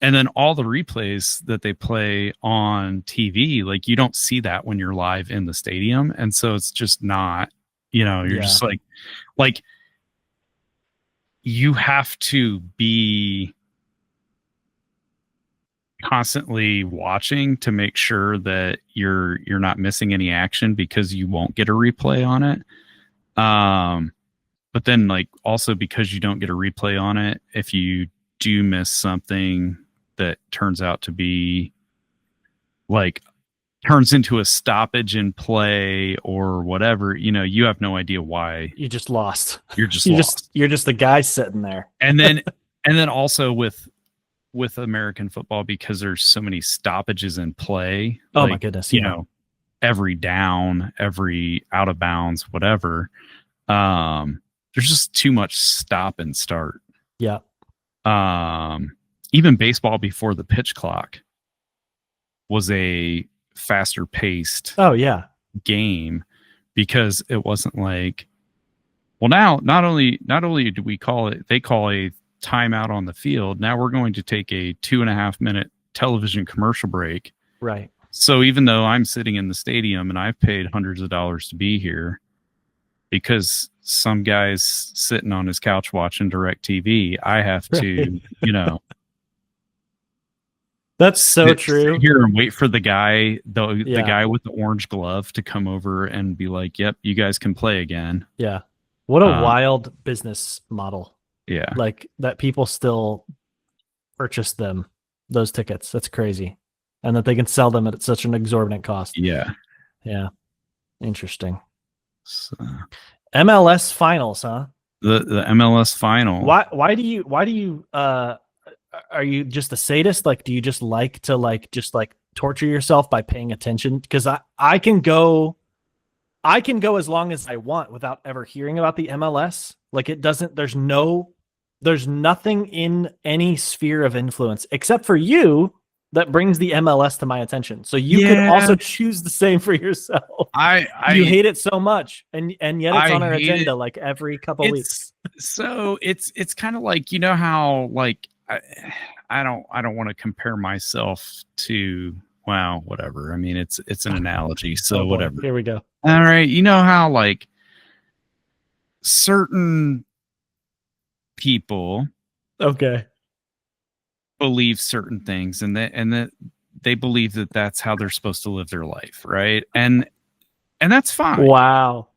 then all the replays that they play on TV, like you don't see that when you're live in the stadium. And so it's just not, you're just like you have to be constantly watching to make sure that you're not missing any action because you won't get a replay on it. But then like also because you don't get a replay on it, if you do miss something that turns out to be like turns into a stoppage in play or whatever, you have no idea why.
You just lost.
You're just lost.
You're just the guy sitting there.
And then also with American football, because there's so many stoppages in play.
Oh my goodness.
Every down, every out of bounds, whatever. There's just too much stop and start.
Yeah.
Even baseball before the pitch clock was a faster paced game because it wasn't like, well, now not only do we they call a timeout on the field, now we're going to take a 2.5 minute television commercial break.
Right.
So even though I'm sitting in the stadium and I've paid hundreds of dollars to be here, because some guy's sitting on his couch watching DirecTV, I have to,
That's so true.
Sit here and wait for the guy, the guy with the orange glove to come over and be like, yep, you guys can play again.
Yeah. What a wild business model.
Yeah.
Like that people still purchase those tickets. That's crazy. And that they can sell them at such an exorbitant cost.
Yeah.
Yeah. Interesting.
So,
MLS finals, huh?
The MLS final.
Why do you are you just a sadist? Like, do you just like to torture yourself by paying attention? Because I can go I can go as long as I want without ever hearing about the MLS. Like it doesn't, there's nothing in any sphere of influence except for you that brings the MLS to my attention. So you could also choose the same for yourself. You hate it so much, and yet it's on our agenda like every couple weeks.
So it's kind of like, you know how like I don't want to compare myself to, well, whatever. I mean, it's an analogy, so whatever.
Here we go.
All right, you know how like certain people believe certain things, and that they believe that that's how they're supposed to live their life, right? And that's fine.
Wow.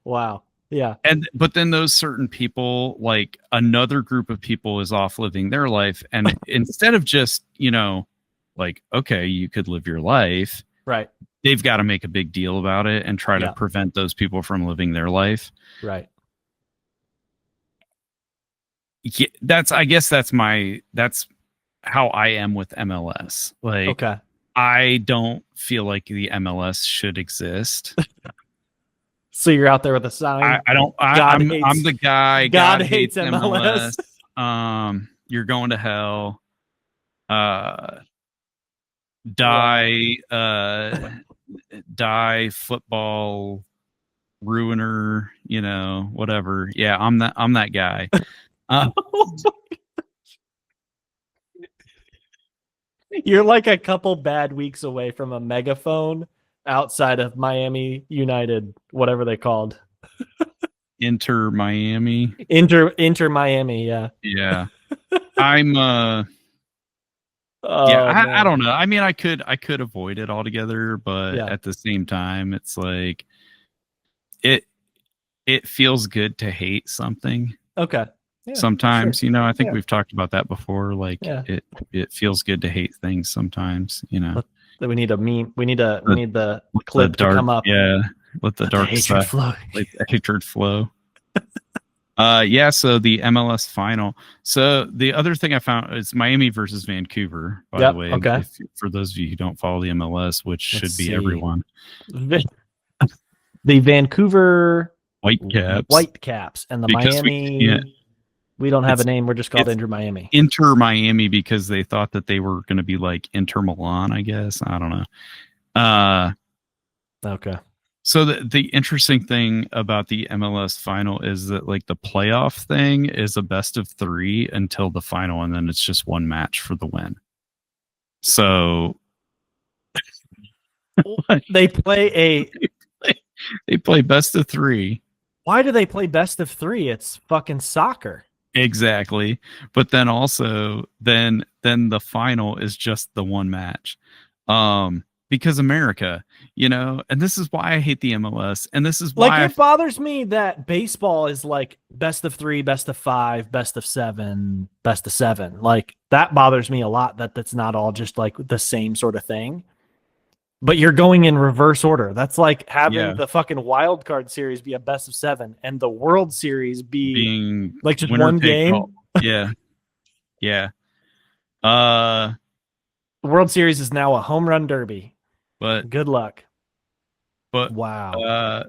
Yeah.
But then those certain people, like another group of people is off living their life, and instead of just, you know, like, okay, you could live your life,
right?
They've got to make a big deal about it and try to prevent those people from living their life.
Right.
Yeah, I guess that's how I am with MLS. Like, I don't feel like the MLS should exist.
So you're out there with a sign.
I'm the guy. God hates MLS. You're going to hell. Die football ruiner, you know, whatever. Yeah, I'm that guy.
You're like a couple bad weeks away from a megaphone outside of Miami United, whatever they called.
Inter Miami.
Inter Miami, yeah.
Yeah. I'm I don't know. I mean, I could avoid it altogether, but at the same time, it's like it feels good to hate something.
Okay. Yeah,
sometimes, sure. You know, I think we've talked about that before. Like it feels good to hate things sometimes, you know.
We need a meme. We need the clip to come up.
Yeah. Let the dark
hatred flow.
Let the hatred flow. So the MLS final. So the other thing I found is Miami versus Vancouver, by the way.
Okay.
For those of you who don't follow the MLS, which should be everyone.
The Vancouver
Whitecaps
and the Miami. We don't have a name. We're just called Inter Miami.
Inter Miami because they thought that they were going to be like Inter Milan, I guess. I don't know.
Okay.
So the interesting thing about the MLS final is that like the playoff thing is a best of 3 until the final, and then it's just one match for the win. So
they play
best of 3.
Why do they play best of 3? It's fucking soccer.
Exactly. But then also then the final is just the one match. Because America, you know, and this is why I hate the MLS, and this is why
it bothers me that baseball is like best of 3, best of 5, best of 7, best of 7. Like that bothers me a lot that's not all just like the same sort of thing. But you're going in reverse order. That's like having the fucking wild card series be a best of 7 and the World Series being like just one game.
Yeah. Yeah.
The World Series is now a home run derby.
But
good luck.
But
wow.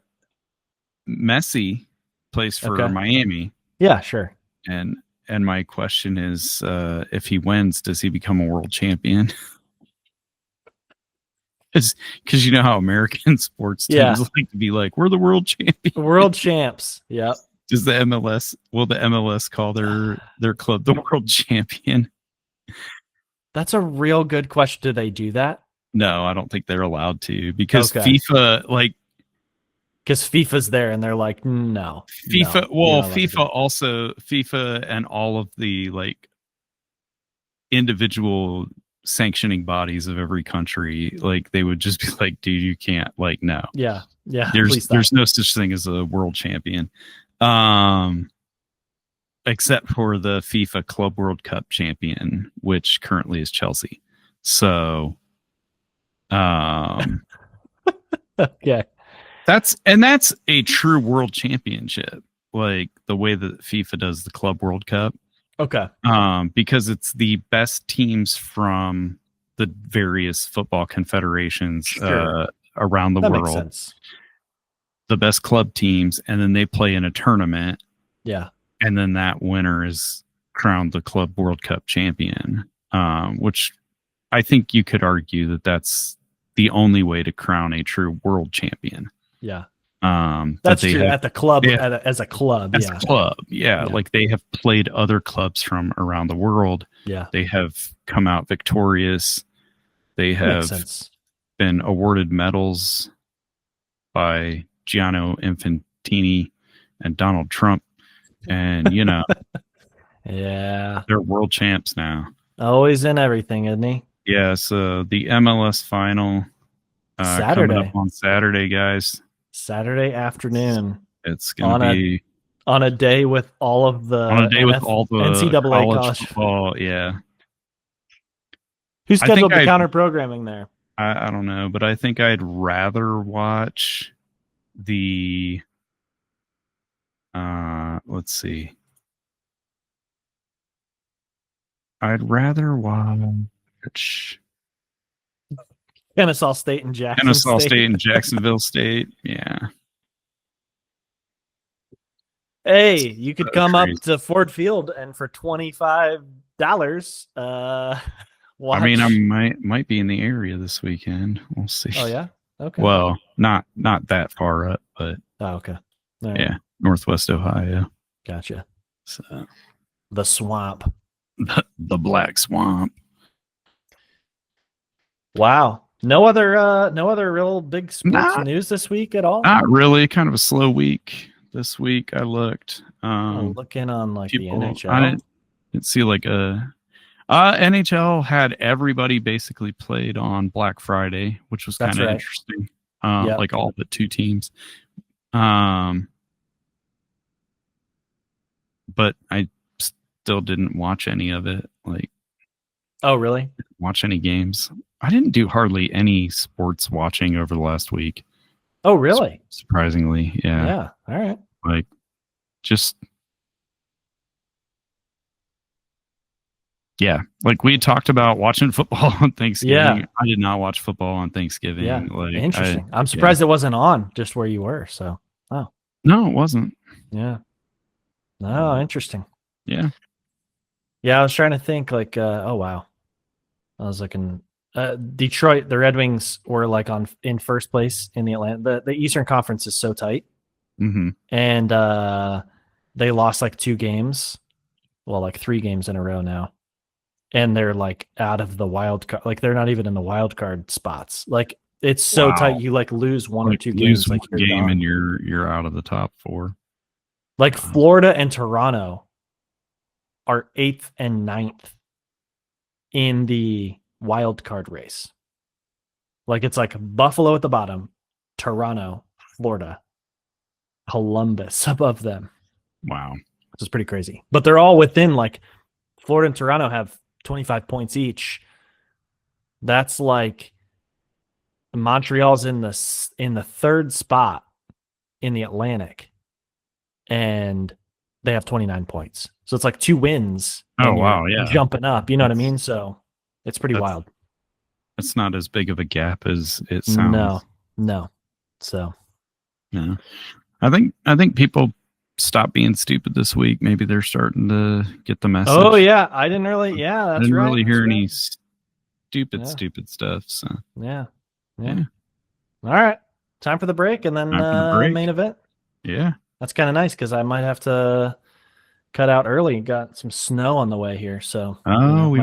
Messi plays for Miami.
Yeah, sure.
And my question is, if he wins, does he become a world champion? Because you know how American sports teams like to be like, we're the world champions.
World champs. Yep.
Will the MLS call their club the world champion?
That's a real good question. Do they do that?
No, I don't think they're allowed to, because FIFA, like,
because FIFA's there and they're like, no.
FIFA and all of the like individual sanctioning bodies of every country, like they would just be like, dude, you can't, like, no.
Yeah.
There's no such thing as a world champion. Except for the FIFA Club World Cup champion, which currently is Chelsea. So
okay.
That's a true world championship, like the way that FIFA does the Club World Cup.
Okay.
Because it's the best teams from the various football confederations around the world.
Makes sense.
the best club teams, and then they play in a tournament.
Yeah.
And then that winner is crowned the Club World Cup champion, which I think you could argue that that's the only way to crown a true world champion.
Yeah.
That's
true. At the club, as a club.
As a club. Yeah. Like they have played other clubs from around the world.
Yeah.
They have come out victorious. They have been awarded medals by Gianni Infantini and Donald Trump. And,
yeah,
they're world champs now.
Always in everything, isn't he?
Yeah. So the MLS final
Saturday.
coming up on Saturday, guys.
Saturday afternoon.
It's going to be
on a day with all of the NCAA college
football. Yeah.
Who's scheduled the counter programming there?
I don't know, but I think I'd rather watch the let's see. I'd rather watch
Kennesaw State and
Jacksonville State. Yeah.
Hey, you could come up to Ford Field and for $25, watch.
I mean, I might be in the area this weekend. We'll see.
Oh yeah? Okay.
Well, not that far up, but
okay.
Right. Yeah, Northwest Ohio.
Gotcha.
So
the swamp.
The Black Swamp.
Wow. No other real big sports news this week at all?
Not really. Kind of a slow week this week. I looked.
Looking on like the NHL.
I didn't see like NHL had everybody basically played on Black Friday, which was kind of interesting. Like all but 2 teams. But I still didn't watch any of it. Like,
oh really?
Watch any games? I didn't do hardly any sports watching over the last week.
Oh really?
Surprisingly, yeah.
Yeah. All right.
Like, just. Yeah, like we talked about watching football on Thanksgiving.
Yeah.
I did not watch football on Thanksgiving.
Yeah,
like,
interesting. I'm surprised it wasn't on just where you were. So,
no, it wasn't.
Yeah. No, interesting.
Yeah.
Yeah, I was trying to think like, oh wow, I was looking. Detroit, the Red Wings were like in first place in the Atlantic. The Eastern Conference is so tight, and they lost like 2 games, well, like 3 games in a row now. And they're like out of the wild card. Like they're not even in the wild card spots. Like it's so tight. You like lose 1 or 2 games. Like
you're game and you're out of the top 4.
Like Florida and Toronto are 8th and 9th in the wild card race. Like it's like Buffalo at the bottom, Toronto, Florida, Columbus above them.
Wow.
Which is pretty crazy. But they're all within like Florida and Toronto have 25 points each. That's like Montreal's in the 3rd spot in the Atlantic, and they have 29 points. So it's like 2 wins.
Oh wow, yeah,
jumping up. You know what I mean? So it's pretty wild.
It's not as big of a gap as it sounds.
No. So
yeah, I think people stop being stupid this week. Maybe they're starting to get the message.
Oh yeah, I didn't really. Yeah, that's
I didn't
right.
really hear any stupid stuff. So
yeah. All right, time for the break, and then main event.
Yeah,
that's kind of nice because I might have to cut out early. Got some snow on the way here, so
we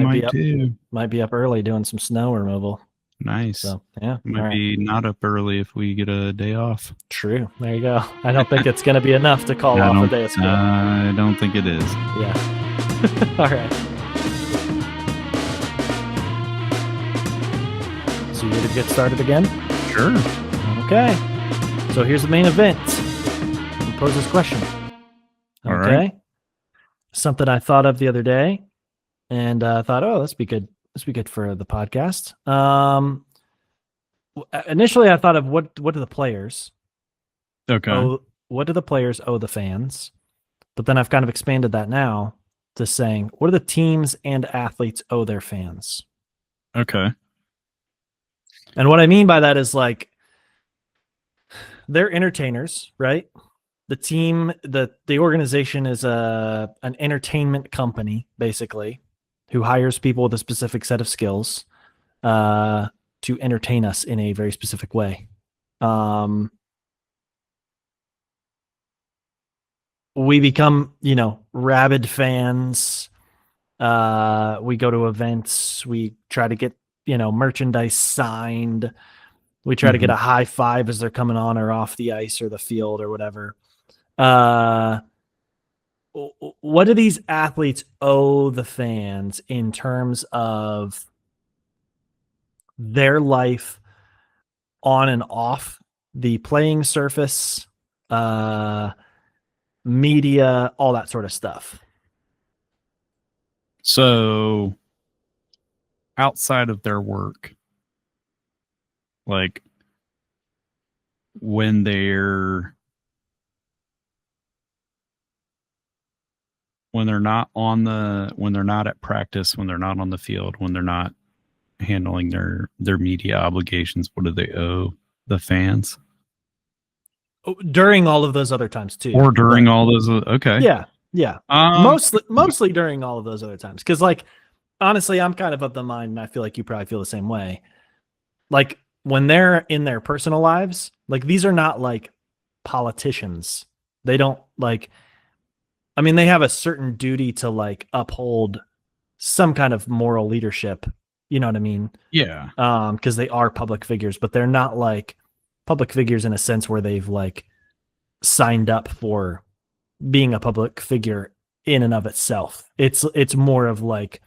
might
be up early doing some snow removal.
Nice.
So yeah,
might be not up early if we get a day off.
True. There you go. I don't think it's going to be enough to call off a day of school.
I don't think it is.
Yeah. All right. So you ready to get started again?
Sure.
Okay. So here's the main event. I'll pose this question.
All
okay.
Right.
Something I thought of the other day, and thought, oh, this be good. This be good for the podcast. Initially, I thought of what do the players?
Okay.
What do the players owe the fans? But then I've kind of expanded that now to saying, what do the teams and athletes owe their fans?
Okay.
And what I mean by that is like they're entertainers, right? The team, the organization is an entertainment company, basically, who hires people with a specific set of skills to entertain us in a very specific way. We become, rabid fans. We go to events. We try to get, merchandise signed. We try to get a high five as they're coming on or off the ice or the field or whatever. What do these athletes owe the fans in terms of their life on and off the playing surface, media, all that sort of stuff?
So outside of their work, like when they're not at practice, when they're not on the field, when they're not handling their media obligations, what do they owe the fans?
During all of those other times too.
Or during all those, okay.
Yeah. Mostly during all of those other times. Because, like, honestly, I'm kind of the mind, and I feel like you probably feel the same way. Like, when they're in their personal lives, like, these are not, like, politicians. They don't, like, I mean, they have a certain duty to, like, uphold some kind of moral leadership. You know what I mean?
Yeah.
Because they are public figures, but they're not, like, public figures in a sense where they've, like, signed up for being a public figure in and of itself. It's more of like,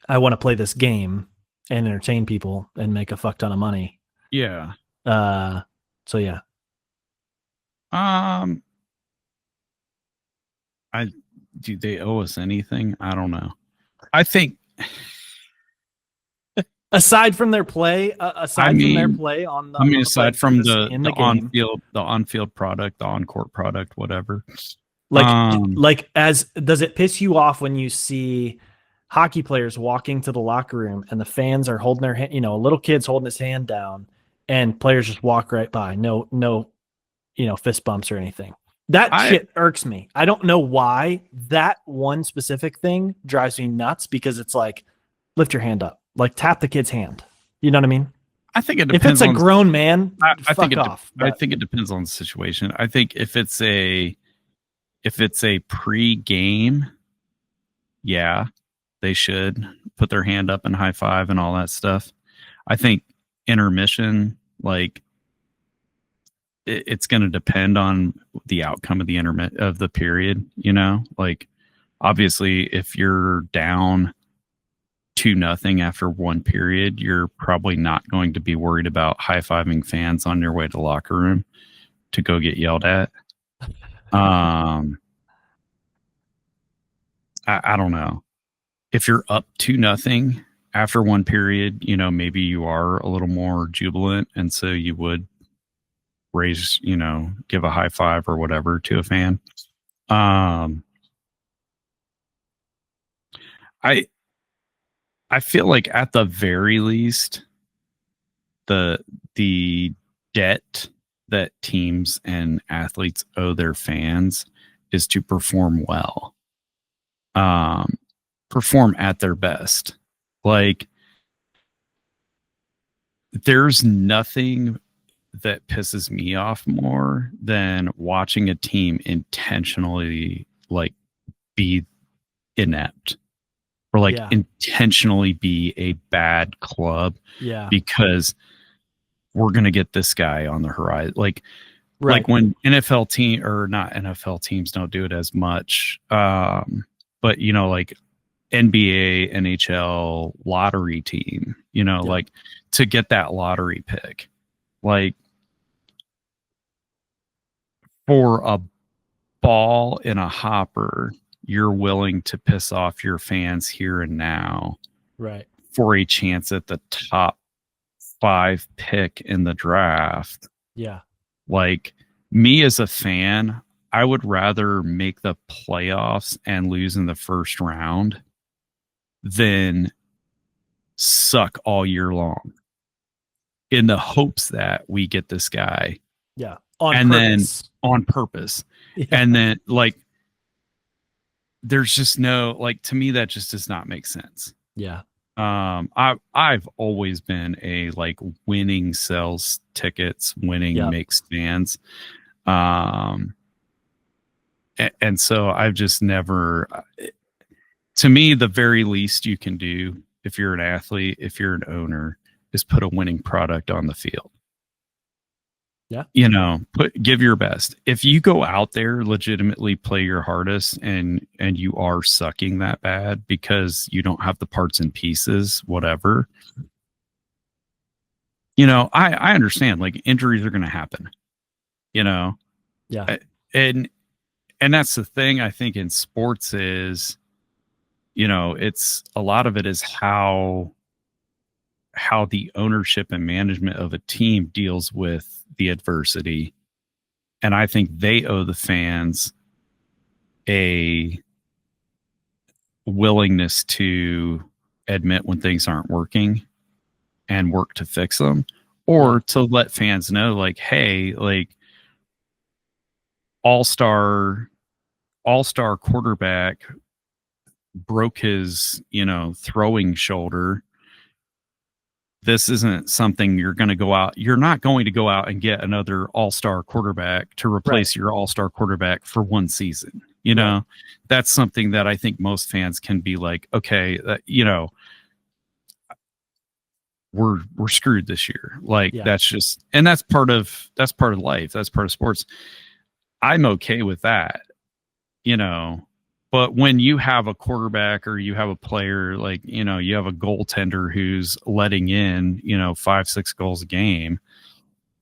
I want to play this game and entertain people and make a fuck ton of money.
Yeah.
So yeah.
Do they owe us anything? I don't know. I think
aside from their play, aside from the
on-field product, the on-court product, whatever.
Like, does it piss you off when you see hockey players walking to the locker room and the fans are holding their hand, a little kid's holding his hand down and players just walk right by? No, fist bumps or anything. Shit irks me. I don't know why. That one specific thing drives me nuts because it's like, lift your hand up, like tap the kid's hand. You know what I mean?
I think it depends.
If it's a grown man,
I think it depends on the situation. I think if it's a pre-game, yeah, they should put their hand up and high five and all that stuff. I think intermission, like, it's going to depend on the outcome of the period. Like, obviously, if you're down 2-0 after one period, you're probably not going to be worried about high-fiving fans on your way to the locker room to go get yelled at. I don't know. If you're up 2-0 after one period, maybe you are a little more jubilant, and so you would raise, give a high five or whatever to a fan. I feel like at the very least, the debt that teams and athletes owe their fans is to perform well, perform at their best. Like, there's nothing that pisses me off more than watching a team intentionally, like, be inept or intentionally be a bad club because we're going to get this guy on the horizon. Like when NFL team, or not NFL teams, don't do it as much. But like NBA, NHL lottery team, like, to get that lottery pick, like, for a ball in a hopper, you're willing to piss off your fans here and now,
right,
for a chance at the top 5 pick in the draft.
Yeah.
Like, me as a fan, I would rather make the playoffs and lose in the first round than suck all year long in the hopes that we get this guy
Yeah. On
and
purpose.
then on purpose.
Yeah.
And then like there's just no, like, to me that just does not make sense.
Yeah.
I've always been a like winning sells tickets, winning
Yep.
makes fans. And so I've just never, to me, the very least you can do if you're an athlete, if you're an owner, is put a winning product on the field.
Yeah.
You know, give your best. If you go out there, legitimately play your hardest, and you are sucking that bad because you don't have the parts and pieces, whatever. You know, I understand, like, injuries are going to happen, you know.
Yeah.
And that's the thing, I think, in sports is, you know, it's a lot of it is how the ownership and management of a team deals with the adversity. And I think they owe the fans a willingness to admit when things aren't working and work to fix them, or to let fans know, like, hey, like, all-star quarterback broke his, you know, throwing shoulder. This isn't something you're going to go out. You're not going to go out and get another all-star quarterback to replace your all-star quarterback for one season. You know, that's something that I think most fans can be like, okay, you know, we're screwed this year. Like, that's just, and that's part of life. That's part of sports. I'm okay with that, you know. But when you have a quarterback or you have a player, like, you know, you have a goaltender who's letting in, you know, 5-6 goals a game,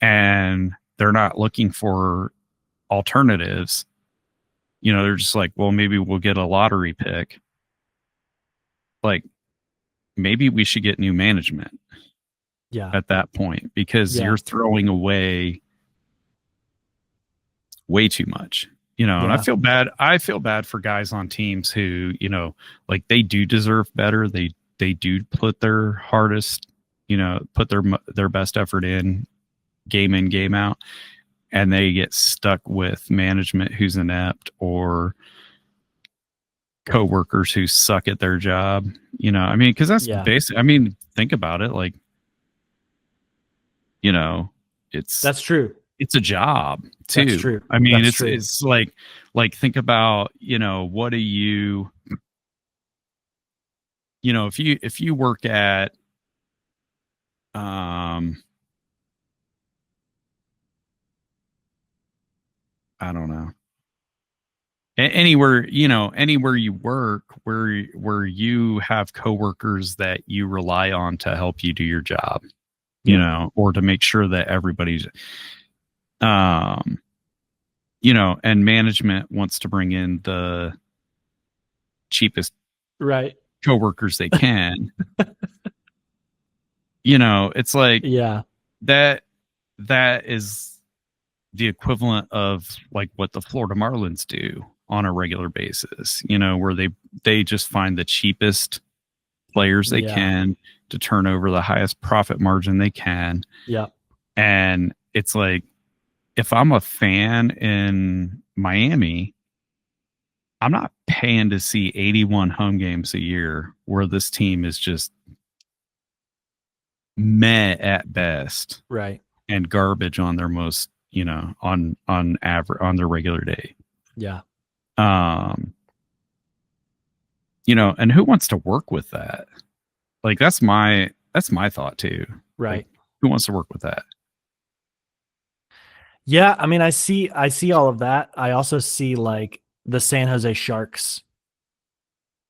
and they're not looking for alternatives, you know, they're just like, well, maybe we'll get a lottery pick. Like, maybe we should get new management.
Yeah.
At that point, because you're throwing away way too much. You know, and I feel bad for guys on teams who, you know, like, they do deserve better. They do put their hardest, you know, put their best effort in, game out, and they get stuck with management who's inept, or coworkers who suck at their job. You know, I mean, because that's basic. I mean, think about it. Like, you know,
that's true.
It's a job too.
That's true.
I mean, it's like think about, you know, what do you know, if you work at, I don't know, anywhere, you know, anywhere you work where you have coworkers that you rely on to help you do your job, you know, or to make sure that everybody's, you know, and management wants to bring in the cheapest coworkers they can. You know, it's like, that is the equivalent of like what the Florida Marlins do on a regular basis, you know, where they just find the cheapest players they can to turn over the highest profit margin they can.
Yeah.
And it's like, if I'm a fan in Miami, I'm not paying to see 81 home games a year where this team is just meh at best,
right,
and garbage on their most, you know, on average, on their regular day.
Yeah.
You know, and who wants to work with that? Like, that's my thought too.
Right.
Like, who wants to work with that?
Yeah, I mean, I see all of that. I also see like the San Jose Sharks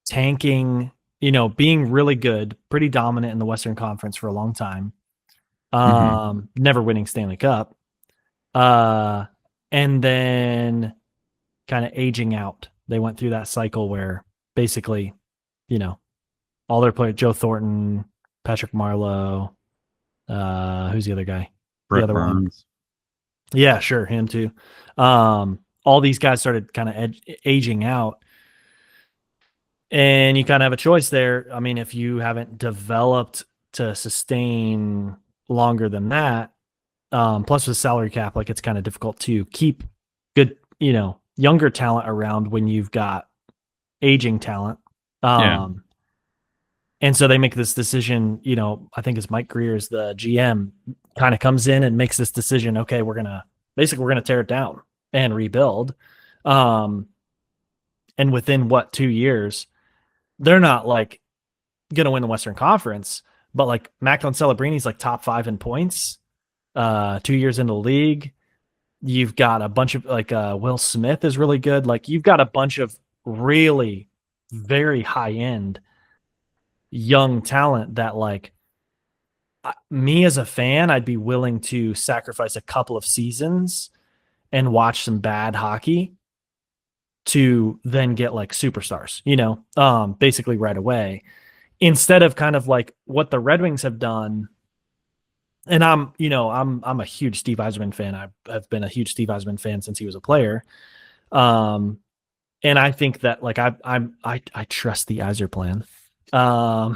tanking, you know, being really good, pretty dominant in the Western Conference for a long time. Never winning Stanley Cup. And then kind of aging out. They went through that cycle where basically, you know, all their players, Joe Thornton, Patrick Marleau, who's the other guy?
Brett
the other
Burns.
one. Yeah, sure, him too. All these guys started kind of aging out, and you kind of have a choice there. I mean, if you haven't developed to sustain longer than that, Plus with salary cap, like it's kind of difficult to keep good, younger talent around when you've got aging talent. And so they make this decision, I think it's Mike Greer's the GM kind of comes in and makes this decision. Okay, we're going to tear it down and rebuild. And within 2 years, they're not like going to win the Western Conference, but like Macklin Celebrini's like top 5 in points, 2 years into the league. You've got a bunch of like Will Smith is really good. Like you've got a bunch of really very high end young talent that like me as a fan, I'd be willing to sacrifice a couple of seasons and watch some bad hockey to then get like superstars, basically right away, instead of kind of like what the Red Wings have done. And I'm a huge Steve Yzerman fan. I've been a huge Steve Yzerman fan since he was a player. And I think that like I trust the Yzer plan. I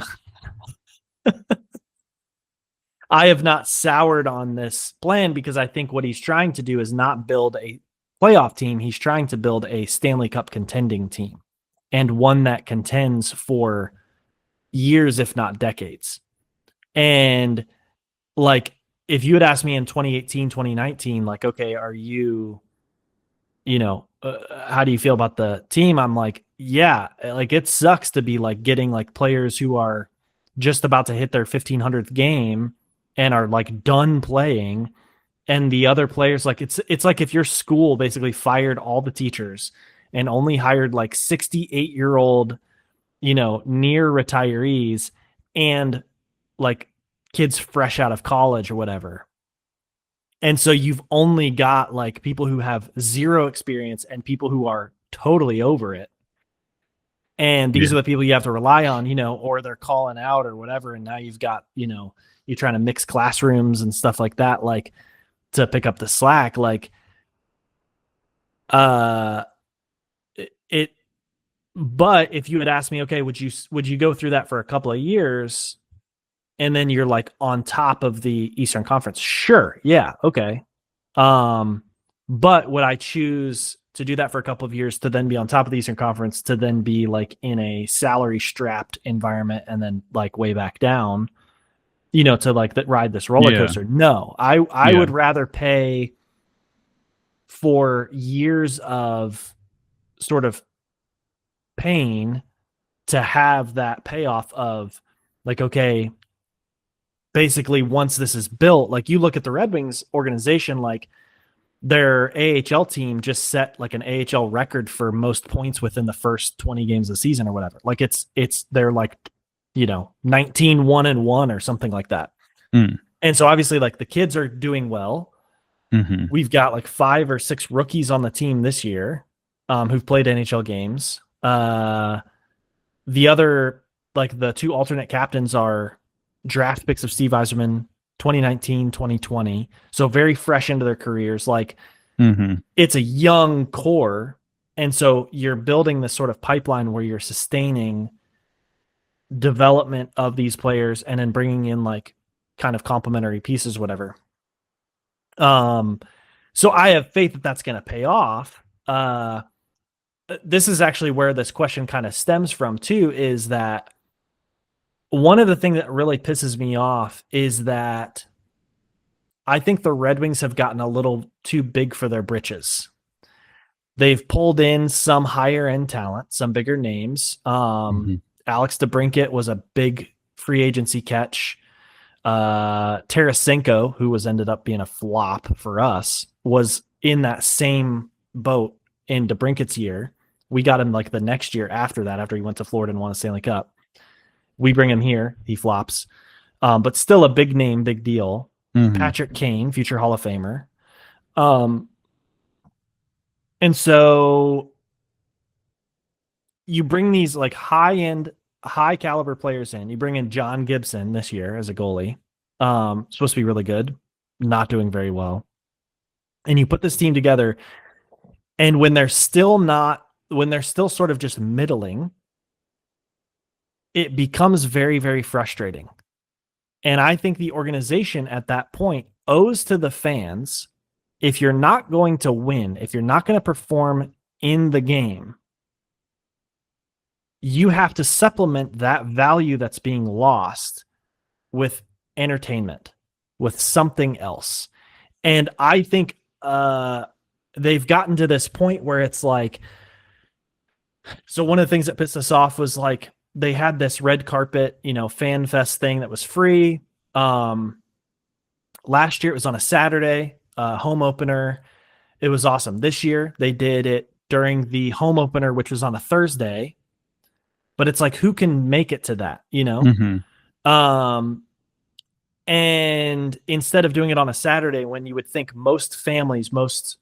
have not soured on this plan because I think what he's trying to do is not build a playoff team. He's trying to build a Stanley Cup contending team, and one that contends for years, if not decades. And like, if you had asked me in 2018, 2019, like, okay, are you, how do you feel about the team? I'm like, yeah, like it sucks to be like getting like players who are just about to hit their 1500th game and are like done playing. And the other players, like it's like if your school basically fired all the teachers and only hired like 68-year-old, near retirees and like kids fresh out of college or whatever. And so you've only got like people who have zero experience and people who are totally over it. And these are the people you have to rely on, or they're calling out or whatever. And now you've got, you're trying to mix classrooms and stuff like that, like to pick up the slack. Like, but if you had asked me, okay, would you go through that for a couple of years and then you're like on top of the Eastern Conference? Sure. Yeah. Okay. But would I choose to do that for a couple of years to then be on top of the Eastern Conference, to then be like in a salary strapped environment and then like way back down, to like ride this roller coaster? Yeah. No, I would rather pay for years of sort of pain to have that payoff of like, okay, basically once this is built, like you look at the Red Wings organization, like their AHL team just set like an AHL record for most points within the first 20 games of the season or whatever. Like they're like, 19-1-1 or something like that. Mm. And so obviously like the kids are doing well. Mm-hmm. We've got like 5 or 6 rookies on the team this year who've played NHL games. The other, like the 2 alternate captains are draft picks of Steve Yzerman, 2019, 2020. So very fresh into their careers. Like It's a young core. And so you're building this sort of pipeline where you're sustaining development of these players and then bringing in like kind of complementary pieces, whatever. So I have faith that that's going to pay off. This is actually where this question kind of stems from too, is that one of the things that really pisses me off is that I think the Red Wings have gotten a little too big for their britches. They've pulled in some higher end talent, some bigger names. Alex DeBrincat was a big free agency catch. Tarasenko, who ended up being a flop for us, was in that same boat in DeBrincat's year. We got him like the next year after that, after he went to Florida and won a Stanley Cup. We bring him here, he flops, but still a big name, big deal. Patrick Kane, future Hall of Famer. And so you bring these like high-end, high-caliber players in. You bring in John Gibson this year as a goalie. Supposed to be really good, not doing very well. And you put this team together, and when they're still sort of just middling, it becomes very, very frustrating. And I think the organization at that point owes to the fans, if you're not going to win, if you're not going to perform in the game, you have to supplement that value that's being lost with entertainment, with something else. And I think they've gotten to this point where it's like, so one of the things that pissed us off was like they had this red carpet, fan fest thing that was free. Last year it was on a Saturday, home opener. It was awesome. This year they did it during the home opener, which was on a Thursday. But it's like, who can make it to that,
Mm-hmm.
And instead of doing it on a Saturday, when you would think most families, most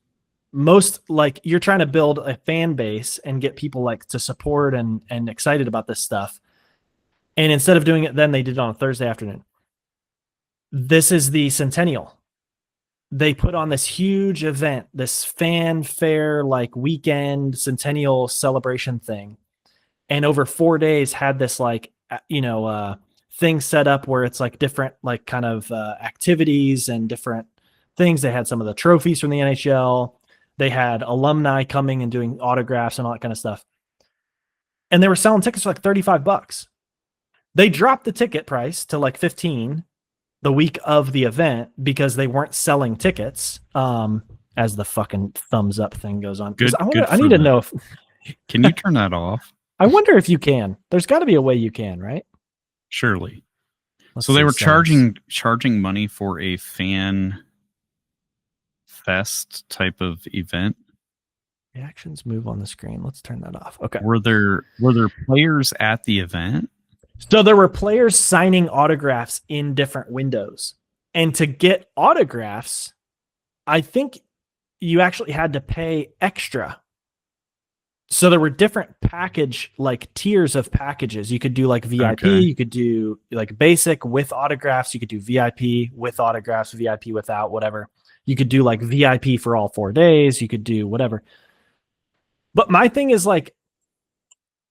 like you're trying to build a fan base and get people like to support and excited about this stuff. And instead of doing it then, they did it on a Thursday afternoon. This is the Centennial. They put on this huge event, this fanfare, like weekend Centennial celebration thing. And over 4 days had this like, thing set up where it's like different, like kind of activities and different things. They had some of the trophies from the NHL. They had alumni coming and doing autographs and all that kind of stuff. And they were selling tickets for like $35. They dropped the ticket price to like $15 the week of the event because they weren't selling tickets. As the fucking thumbs up thing goes on. I need to know if
can you turn that off?
I wonder if you can. There's got to be a way you can, right?
Surely. So they were charging money for a fan fest type of event.
Reactions move on the screen. Let's turn that off. Okay.
Were there players at the event?
So there were players signing autographs in different windows. And to get autographs, I think you actually had to pay extra. So there were different like tiers of packages. You could do like VIP, You could do like basic with autographs, you could do VIP with autographs, VIP without, whatever. You could do like VIP for all 4 days, you could do whatever. But my thing is like,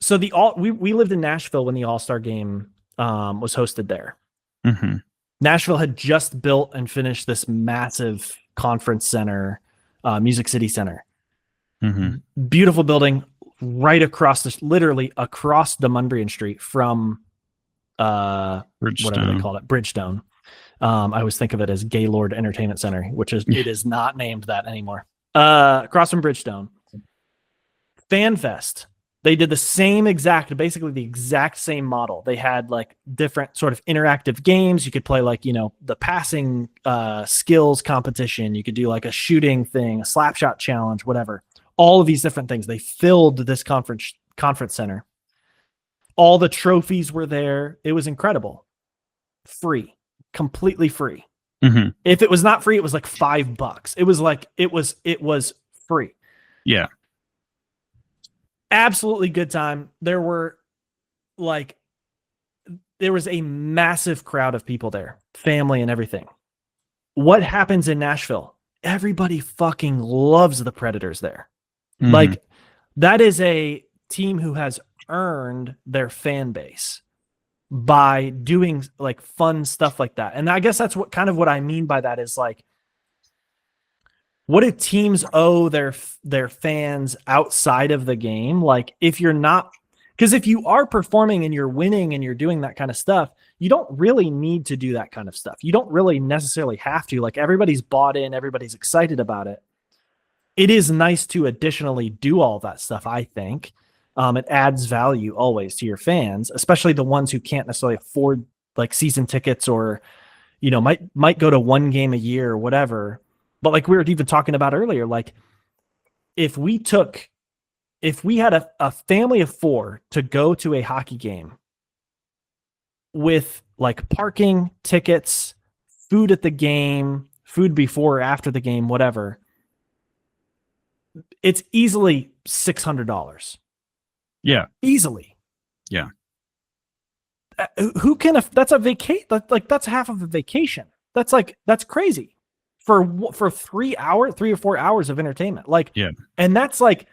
so we lived in Nashville when the All-Star game was hosted there.
Mm-hmm.
Nashville had just built and finished this massive conference center, Music City Center.
Mm-hmm.
Beautiful building right literally across the Mundrian Street from whatever they call it, Bridgestone. I always think of it as Gaylord Entertainment Center, which it is not named that anymore. Across from Bridgestone. FanFest. They did basically the exact same model. They had like different sort of interactive games. You could play like, the passing skills competition. You could do like a shooting thing, a slap shot challenge, whatever. All of these different things. They filled this conference center. All the trophies were there. It was incredible. Free, completely free.
Mm-hmm.
If it was not free, it was like $5. It was free.
Yeah.
Absolutely good time. There was a massive crowd of people there, family and everything. What happens in Nashville? Everybody fucking loves the Predators there. Mm-hmm. Like that is a team who has earned their fan base by doing like fun stuff like that. And I guess that's what I mean by that is like, what do teams owe their fans outside of the game? Like if you're not, because if you are performing and you're winning and you're doing that kind of stuff, you don't really need to do that kind of stuff. You don't really necessarily have to. Like everybody's bought in, everybody's excited about it. It is nice to additionally do all that stuff, I think. It adds value always to your fans, especially the ones who can't necessarily afford like season tickets or, might go to one game a year or whatever. But like we were even talking about earlier, like if we had a family of 4 to go to a hockey game with like parking, tickets, food at the game, food before or after the game, whatever, it's easily $600.
Yeah.
Easily.
Yeah.
Who can, that's a vacation, like that's half of a vacation. That's crazy. For 3 or 4 hours of entertainment. Like, yeah. And that's like,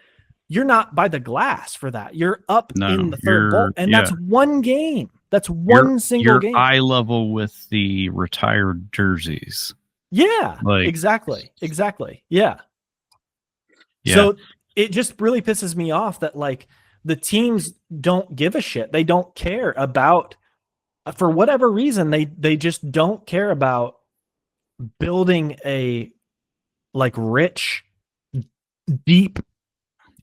you're not by the glass for that. You're up in the third bowl. And that's one game. That's one single game.
Eye level with the retired jerseys.
Yeah,
Like,
exactly. Yeah.
yeah,
So it just really pisses me off that like the teams don't give a shit. They don't care about, for whatever reason, they just don't care about building a like rich, deep,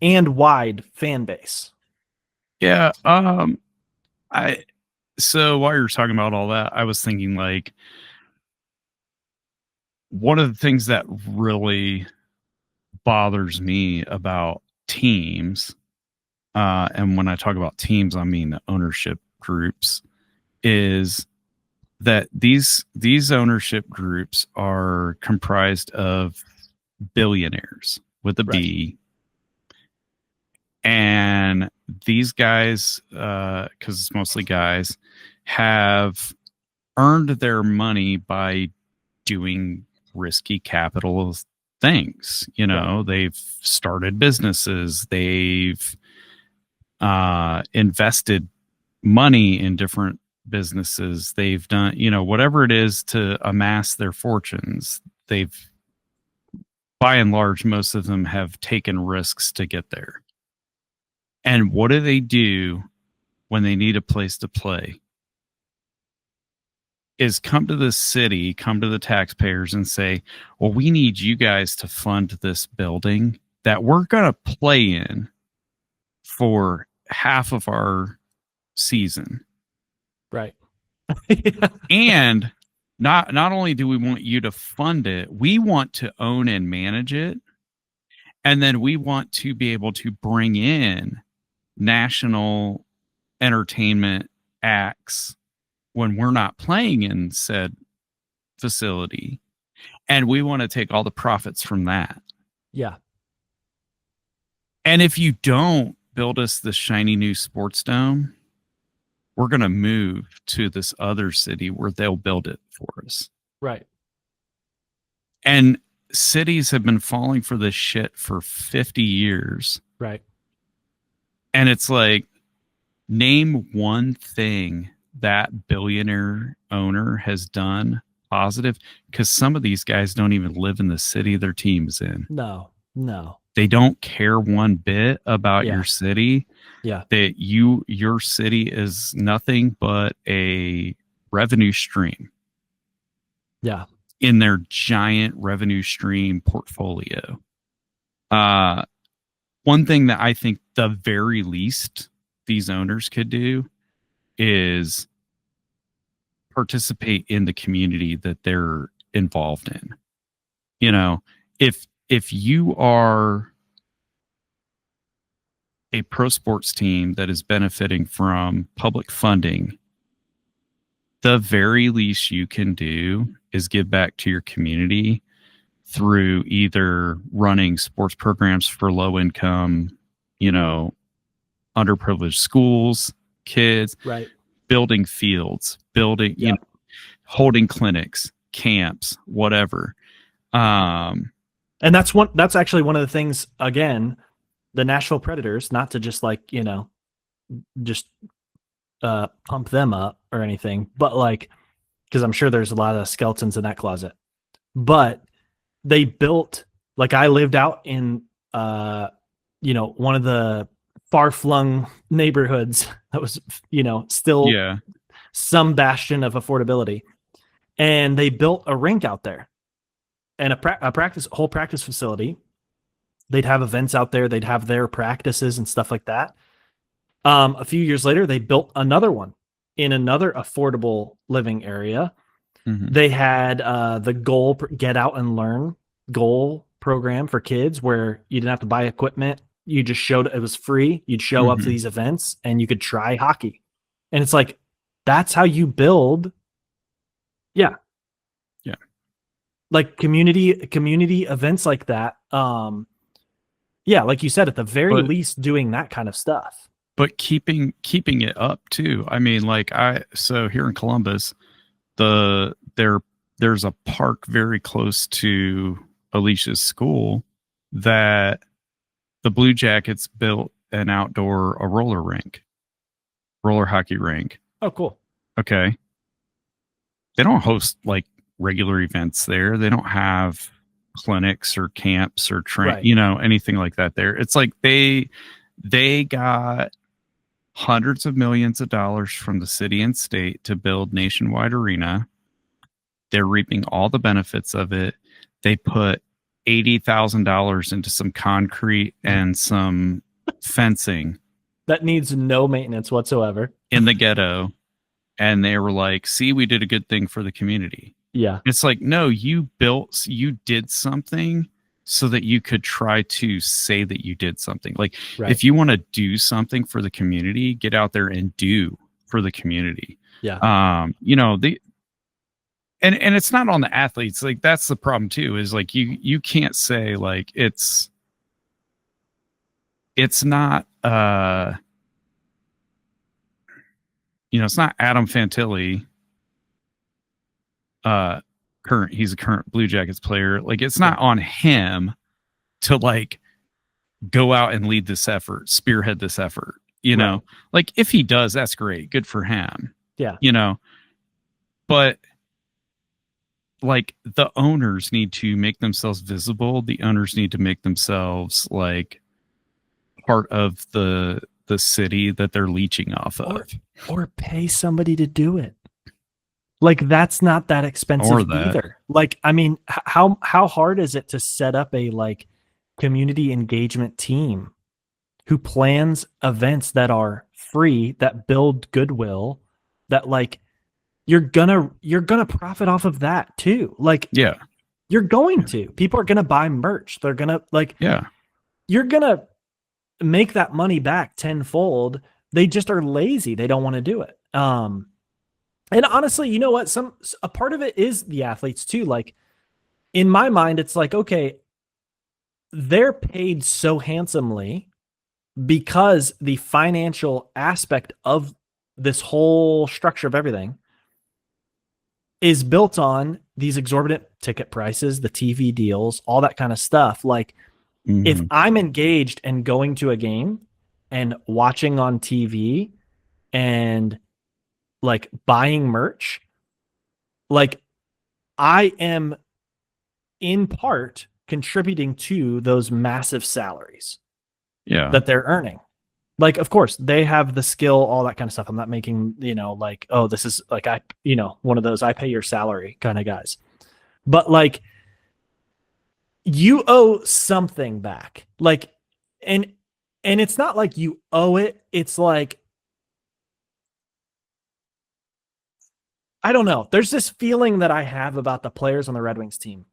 and wide fan base.
yeah. So while you're talking about all that, I was thinking like one of the things that really bothers me about teams, and when I talk about teams, I mean ownership groups, is that these ownership groups are comprised of billionaires with a B. And these guys, because it's mostly guys, have earned their money by doing risky capital things. You know, they've started businesses, they've invested money in different businesses, they've done, you know, whatever it is to amass their fortunes. They've, by and large, most of them have taken risks to get there. And what do they do when they need a place to play? Is come to the city, come to the taxpayers and say, well, we need you guys to fund this building that we're going to play in for half of our season.
Right.
And not only do we want you to fund it, we want to own and manage it. And then we want to be able to bring in national entertainment acts when we're not playing in said facility. And we want to take all the profits from that.
Yeah.
And if you don't build us this shiny new sports dome, we're going to move to this other city where they'll build it for us.
Right.
And cities have been falling for this shit for 50 years.
Right.
And it's like, name one thing that billionaire owner has done positive, because some of these guys don't even live in the city their team's in.
No.
They don't care one bit about your city.
Yeah.
That your city is nothing but a revenue stream.
Yeah.
In their giant revenue stream portfolio. One thing that I think the very least these owners could do is participate in the community that they're involved in. You know, if you are a pro sports team that is benefiting from public funding, the very least you can do is give back to your community through either running sports programs for low income, you know, underprivileged schools, kids,
right,
building fields, building, you know, holding clinics, camps, whatever.
And that's actually one of the things, again, the Nashville Predators, not to just like, you know, just pump them up or anything, but like, because I'm sure there's a lot of skeletons in that closet, but they built, like, I lived out in you know, one of the far-flung neighborhoods that was, you know, still some bastion of affordability, and they built a rink out there and a whole practice facility. They'd have events out there, they'd have their practices and stuff like that. A few years later, they built another one in another affordable living area. Mm-hmm. They had the goal Get Out and Learn goal program for kids, where you didn't have to buy equipment. You just showed, it was free. You'd show up to these events and you could try hockey. And it's like, that's how you build. Yeah.
Yeah.
Like community events like that. Yeah. Like you said, at the very least, doing that kind of stuff.
But keeping it up too. I mean, like so here in Columbus, there's a park very close to Alicia's school that the Blue Jackets built a roller hockey rink.
Oh, cool.
Okay. They don't host like regular events there. They don't have clinics or camps or
Right.
anything like that there. It's like they got hundreds of millions of dollars from the city and state to build Nationwide Arena. They're reaping all the benefits of it. They put $80,000 into some concrete and some fencing
that needs no maintenance whatsoever
in the ghetto. And they were like, see, we did a good thing for the community.
Yeah.
It's like, no, you did something so that you could try to say that you did something. Like,
right.
If you want to do something for the community, get out there and do for the community.
Yeah.
And it's not on the athletes. Like, that's the problem too, is like, you can't say like, it's not, it's not Adam Fantilli. He's a current Blue Jackets player. Like, it's not on him to like go out and lead this effort, spearhead this effort. Know, like if he does, that's great, good for him.
Yeah.
But like the owners need to make themselves visible. The owners need to make themselves like part of the city that they're leeching off of,
or pay somebody to do it. Like, that's not that expensive either. Like, I mean, how hard is it to set up a like community engagement team who plans events that are free, that build goodwill, that like you're gonna profit off of that too. Like,
yeah,
you're going to. People are gonna buy merch. They're gonna like,
yeah,
you're gonna make that money back tenfold. They just are lazy. They don't want to do it. And honestly, you know what? A part of it is the athletes too. Like, in my mind, it's like, okay, they're paid so handsomely because the financial aspect of this whole structure of everything is built on these exorbitant ticket prices, the TV deals, all that kind of stuff. Like, if I'm engaged and going to a game and watching on TV and like buying merch, like I am in part contributing to those massive salaries that they're earning. Like, of course, they have the skill, all that kind of stuff. I'm not making, like, oh, this is like, one of those, I pay your salary kind of guys. But like, you owe something back. Like, and it's not like you owe it. It's like, I don't know. There's this feeling that I have about the players on the Red Wings team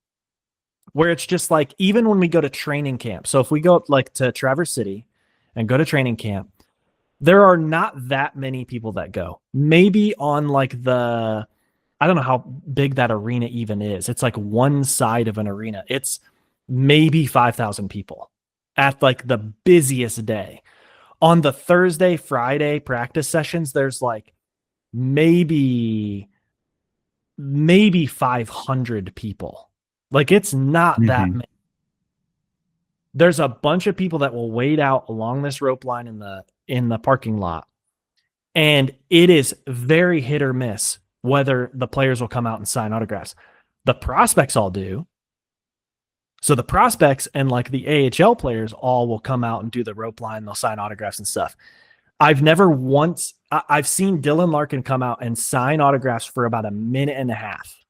where it's just like, even when we go to training camp. So if we go like to Traverse City and go to training camp, there are not that many people that go. Maybe on like I don't know how big that arena even is. It's like one side of an arena. It's maybe 5,000 people at like the busiest day. On the Thursday, Friday practice sessions, there's like maybe 500 people. Like, it's not that many. There's a bunch of people that will wait out along this rope line in the parking lot. And it is very hit or miss whether the players will come out and sign autographs. The prospects all do. So the prospects and like the AHL players all will come out and do the rope line. They'll sign autographs and stuff. I've seen Dylan Larkin come out and sign autographs for about a minute and a half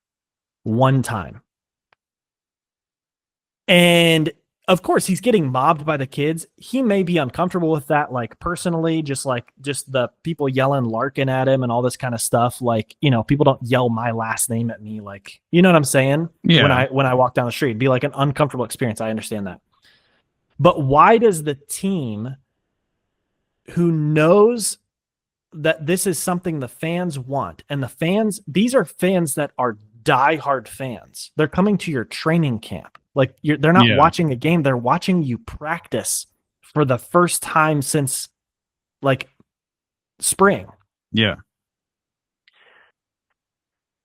one time. And of course, he's getting mobbed by the kids. He may be uncomfortable with that, like personally, just the people yelling Larkin at him and all this kind of stuff. Like, people don't yell my last name at me. Like, you know what I'm saying?
Yeah.
When I walk down the street, it'd be like an uncomfortable experience. I understand that. But why does the team who knows that this is something the fans want, and these are fans that are diehard fans. They're coming to your training camp. Like, they're not watching a game. They're watching you practice for the first time since like spring.
Yeah.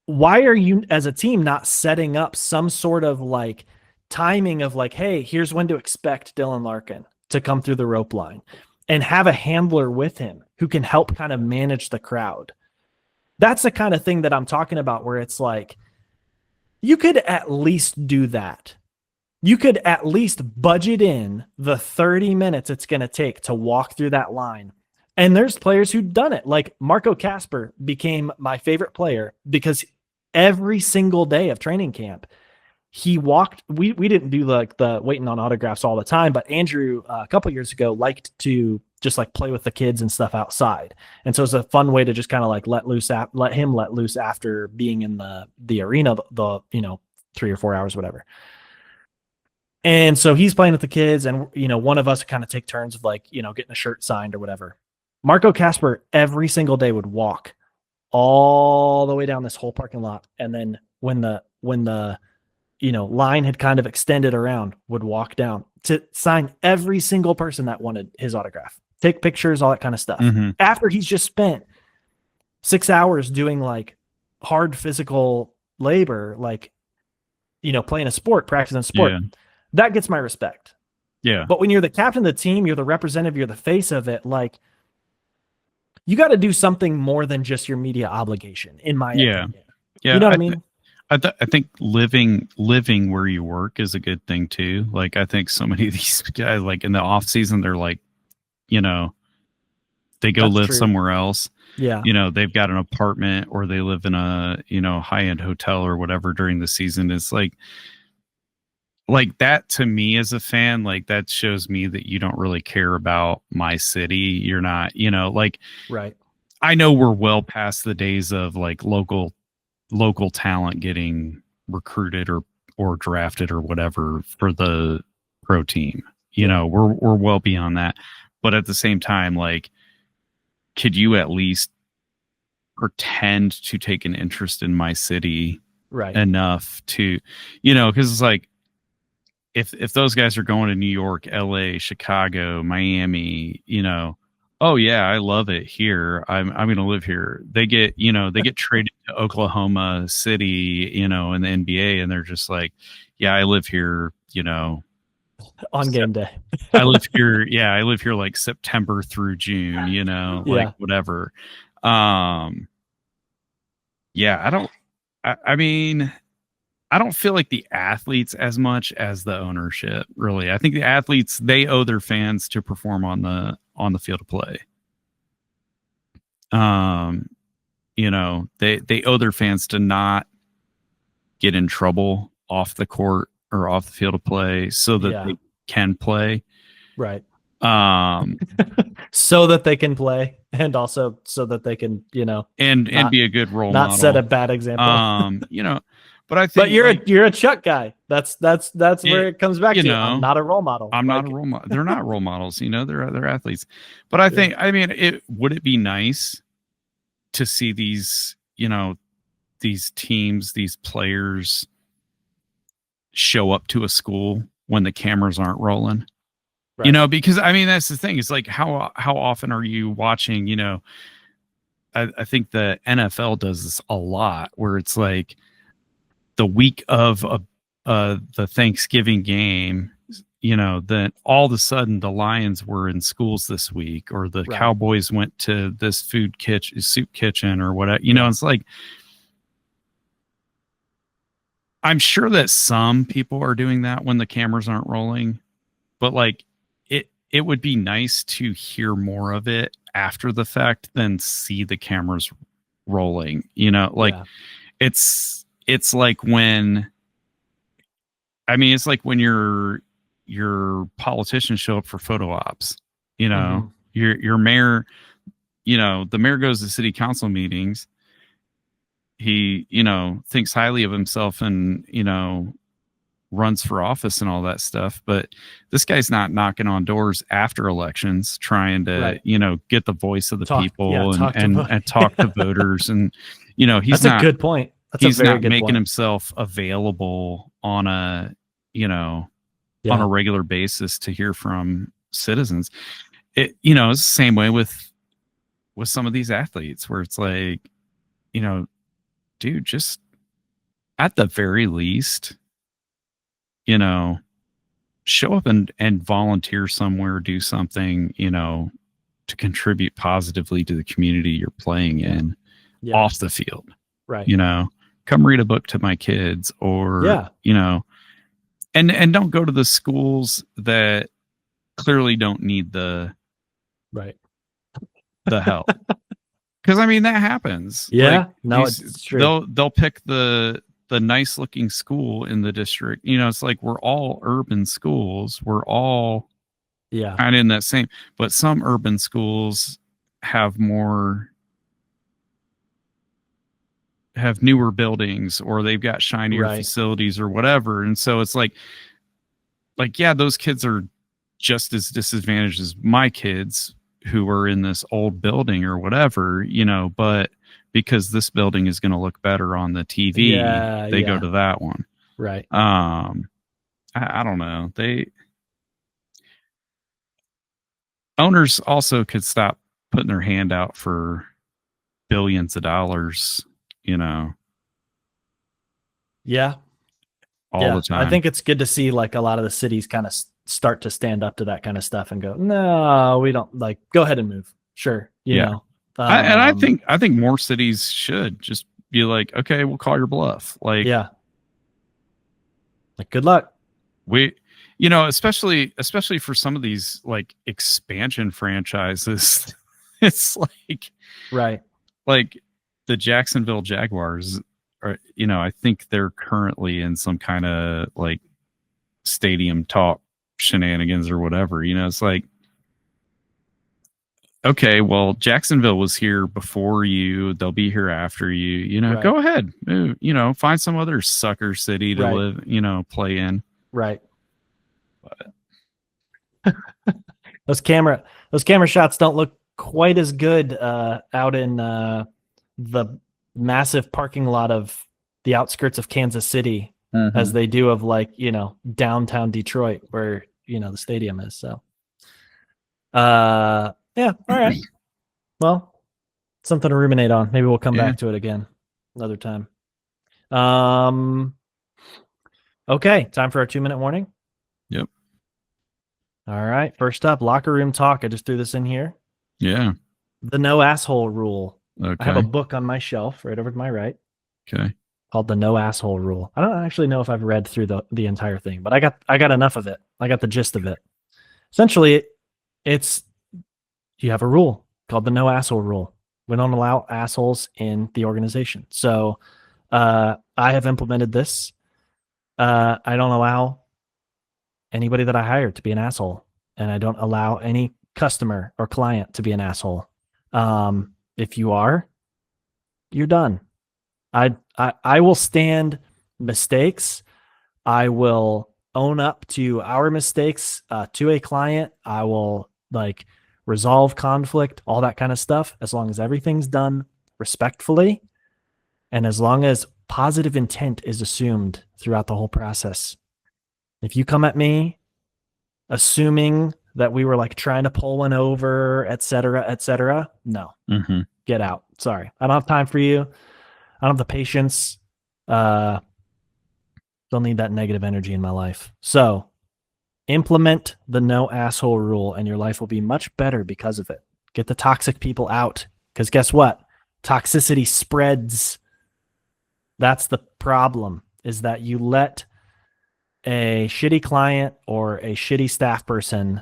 Why are you as a team not setting up some sort of like timing of like, hey, here's when to expect Dylan Larkin to come through the rope line, and have a handler with him who can help kind of manage the crowd? That's the kind of thing that I'm talking about, where it's like, You could at least do that. You could at least budget in the 30 minutes it's going to take to walk through that line. And there's players who've done it. Like Marco Casper became my favorite player because every single day of training camp, he walked. We didn't do like the waiting on autographs all the time, but Andrew a couple years ago liked to just like play with the kids and stuff outside. And so it's a fun way to just kind of like let him let loose after being in the arena, the 3 or 4 hours, whatever. And so he's playing with the kids, and one of us kind of take turns of like, getting a shirt signed or whatever. Marco Casper every single day would walk all the way down this whole parking lot, and then when the line had kind of extended around, would walk down to sign every single person that wanted his autograph, take pictures, all that kind of stuff. Mm-hmm. After he's just spent 6 hours doing like hard physical labor, like playing a sport, practicing a sport. Yeah. That gets my respect.
Yeah.
But when you're the captain of the team, you're the representative, you're the face of it, like you got to do something more than just your media obligation, in my opinion.
Yeah.
You know what I mean?
I think living where you work is a good thing too. Like I think so many of these guys, like in the off season, they're like, they go That's live true. Somewhere else.
Yeah.
They've got an apartment or they live in a, high-end hotel or whatever during the season. It's like that to me as a fan, like that shows me that you don't really care about my city. You're not,
right.
I know we're well past the days of like local talent getting recruited or drafted or whatever for the pro team. We're well beyond that. But at the same time, like, could you at least pretend to take an interest in my city enough to, because it's like, if those guys are going to New York, LA, Chicago, Miami, oh yeah, I love it here. I'm going to live here. They get traded to Oklahoma City, in the NBA, and they're just like, yeah, I live here,
on game day.
I live here. Yeah, I live here like September through June, like whatever. Yeah, I mean, I don't feel like the athletes as much as the ownership, really. I think the athletes, they owe their fans to perform on the field of play. They owe their fans to not get in trouble off the court or off the field of play so that they can play.
Right. So that they can play, and also so that they can,
and be a good role model.
Not set a bad example.
But I think,
but you're a Chuck guy. That's where it comes back to. I'm not a role model.
I'm not a role model. They're not role models. They're athletes. But I think, would it be nice to see these, these teams, these players show up to a school when the cameras aren't rolling? Right. Because that's the thing. It's like how often are you watching? I think the NFL does this a lot, where it's like, the week of the Thanksgiving game, then all of a sudden the Lions were in schools this week, or the Cowboys went to this soup kitchen or whatever. It's like, I'm sure that some people are doing that when the cameras aren't rolling, but like it would be nice to hear more of it after the fact than see the cameras rolling. It's like when your politicians show up for photo ops, mm-hmm. your mayor, the mayor goes to city council meetings. He, thinks highly of himself and, runs for office and all that stuff. But this guy's not knocking on doors after elections, trying to, get the voice of the people and talk to voters. And,
that's a good point.
He's not making himself available on a regular basis to hear from citizens. It's the same way with some of these athletes, where it's like, dude, just at the very least, show up and volunteer somewhere, do something, to contribute positively to the community you're playing in off the field.
Right.
come read a book to my kids, or, and don't go to the schools that clearly don't need the help. Because I mean, that happens.
Yeah, no, it's true.
They'll pick the nice looking school in the district. It's like we're all urban schools. We're all kind of in that same. But some urban schools have newer buildings, or they've got shinier facilities or whatever. And so it's like, yeah, those kids are just as disadvantaged as my kids who are in this old building or whatever, but because this building is going to look better on the TV, they go to that one.
Right.
I don't know. Owners also could stop putting their hand out for billions of dollars,
Yeah.
All the time.
I think it's good to see like a lot of the cities kind of start to stand up to that kind of stuff and go, no, we don't, like, go ahead and move. Sure. You know.
And I think more cities should just be like, okay, we'll call your bluff. Like,
like, good luck.
Especially for some of these like expansion franchises, it's like, like the Jacksonville Jaguars are, I think they're currently in some kind of like stadium talk shenanigans or whatever. It's like, okay, well, Jacksonville was here before you. They'll be here after you. Go ahead. Find some other sucker city to live, play in.
Right. But those camera shots don't look quite as good out in the massive parking lot of the outskirts of Kansas City as they do of like, downtown Detroit where, the stadium is. So, yeah. All right. Well, something to ruminate on. Maybe we'll come back to it again another time. Okay. Time for our 2-minute warning.
Yep.
All right. First up, locker room talk. I just threw this in here.
Yeah.
The no asshole rule.
Okay.
I have a book on my shelf right over to my right.
Okay.
Called the no asshole rule. I don't actually know if I've read through the entire thing, but I got enough of it. I got the gist of it. Essentially, it's you have a rule called the no asshole rule. We don't allow assholes in the organization. So I have implemented this. I don't allow anybody that I hire to be an asshole, and I don't allow any customer or client to be an asshole. If you are, you're done. I will stand mistakes. I will own up to our mistakes to a client. I will like resolve conflict, all that kind of stuff, as long as everything's done respectfully and as long as positive intent is assumed throughout the whole process. If you come at me assuming that we were like trying to pull one over, et cetera, no, get out. Sorry. I don't have time for you. I don't have the patience. Don't need that negative energy in my life. So implement the no asshole rule and your life will be much better because of it. Get the toxic people out, because guess what? Toxicity spreads. That's the problem, is that you let a shitty client or a shitty staff person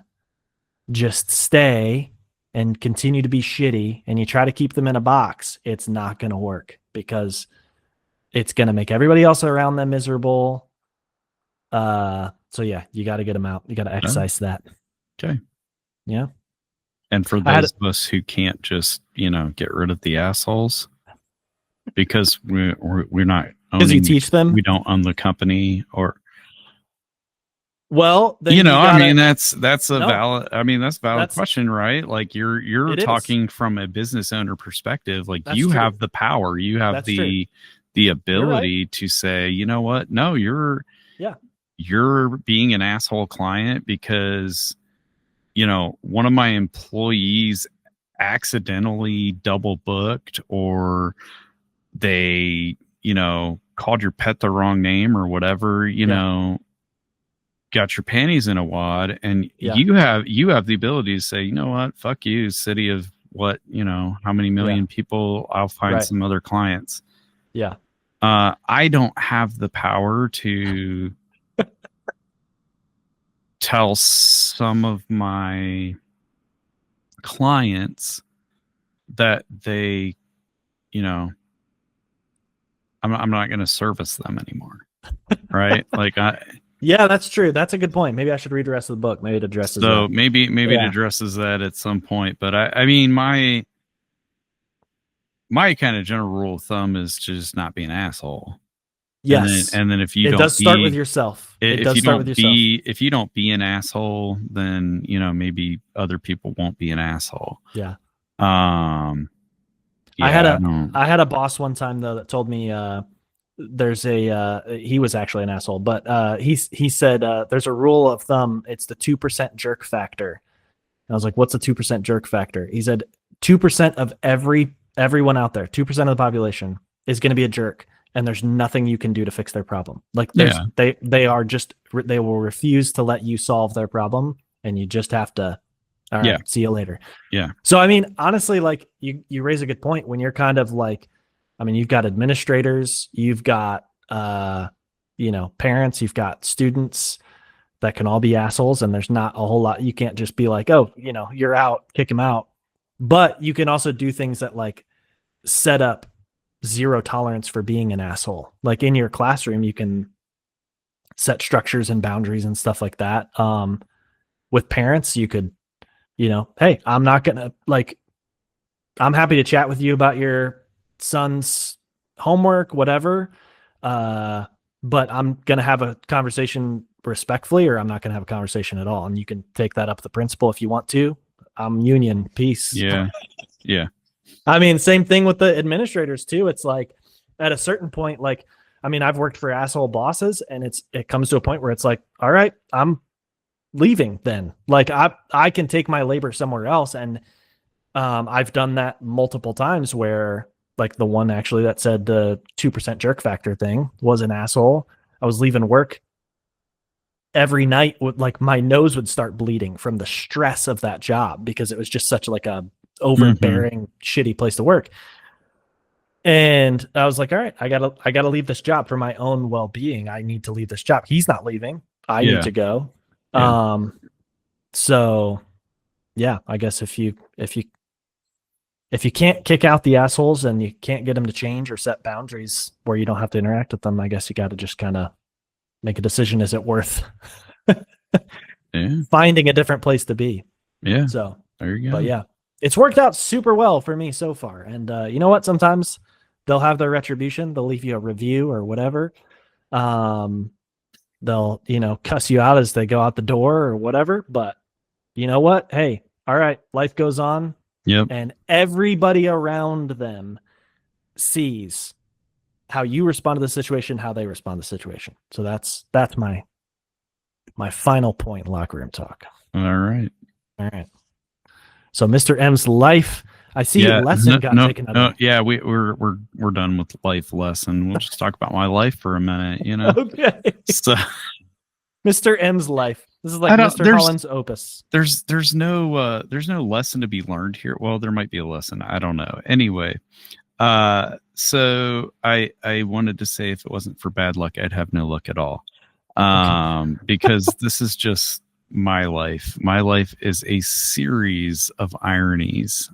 just stay and continue to be shitty, and you try to keep them in a box. It's not going to work, because it's going to make everybody else around them miserable. So yeah, you got to get them out. You got to exercise that.
Okay.
Yeah.
And for those of us who can't just, get rid of the assholes, because we're not owning,
because you teach them,
we don't own the company, or
well, then
that's a valid question, right? Like you're talking from a business owner perspective. Like that's you true. Have the power, you have the ability to say, you know what? No, you're being an asshole client because, one of my employees accidentally double booked, or they, called your pet the wrong name or whatever, got your panties in a wad, and you have the ability to say, you know what, fuck you, city of what, how many million people, I'll find some other clients.
Yeah.
I don't have the power to tell some of my clients that they, you know, I'm not going to service them anymore. Right. Like
yeah, that's true. That's a good point. Maybe I should read the rest of the book. Maybe it addresses that.
Maybe it addresses that at some point. But I mean, my kind of general rule of thumb is to just not be an asshole.
Yes.
And then if you
it does start with yourself. It does start with yourself.
If you don't be an asshole, then, you know, maybe other people won't be an asshole.
Yeah.
Yeah,
I had a boss one time though that told me he was actually an asshole, but he said there's a rule of thumb. It's the 2% jerk factor. And I was like, what's the 2% jerk factor? He said 2% of everyone out there, 2% of the population is going to be a jerk, and there's nothing you can do to fix their problem. Like they will refuse to let you solve their problem, and you just have to, all right, see you later.
Yeah.
So, I mean, honestly, like you raise a good point when you're kind of like, I mean, you've got administrators, you've got, parents, you've got students that can all be assholes, and there's not a whole lot. You can't just be like, oh, you're out, kick him out. But you can also do things that like set up zero tolerance for being an asshole. Like in your classroom, you can set structures and boundaries and stuff like that. With parents, you could, hey, I'm not going to I'm happy to chat with you about your son's homework, whatever. But I'm going to have a conversation respectfully, or I'm not going to have a conversation at all. And you can take that up with the principal if you want to. I'm union, peace.
Yeah. Yeah.
I mean, same thing with the administrators too. It's like at a certain point, like, I mean, I've worked for asshole bosses, and it comes to a point where it's like, all right, I'm leaving then. Like I can take my labor somewhere else. And I've done that multiple times where, like, the one actually that said the 2% jerk factor thing was an asshole. I was leaving work every night with, like, my nose would start bleeding from the stress of that job, because it was just such like a overbearing, shitty place to work. And I was like, all right, I gotta leave this job for my own well-being. I need to leave this job. He's not leaving. I need to go. Yeah. So yeah, I guess if you can't kick out the assholes and you can't get them to change or set boundaries where you don't have to interact with them, I guess you got to just kind of make a decision. Is it worth finding a different place to be?
Yeah.
So
there you go.
But yeah, it's worked out super well for me so far. And you know what? Sometimes they'll have their retribution. They'll leave you a review or whatever. They'll, cuss you out as they go out the door or whatever. But you know what? Hey, all right, life goes on.
Yep.
And everybody around them sees how you respond to the situation, how they respond to the situation. So that's my final point in locker room talk.
All right.
So Mr. M's life, I see a lesson got taken out of it.
Yeah, we're done with life lesson. We'll just talk about my life for a minute,
Okay.
So
Mr. M's life. This is like Mr. Holland's opus.
There's no lesson to be learned here. Well, there might be a lesson. I don't know. Anyway, so I wanted to say, if it wasn't for bad luck, I'd have no luck at all. Because this is just my life. My life is a series of ironies,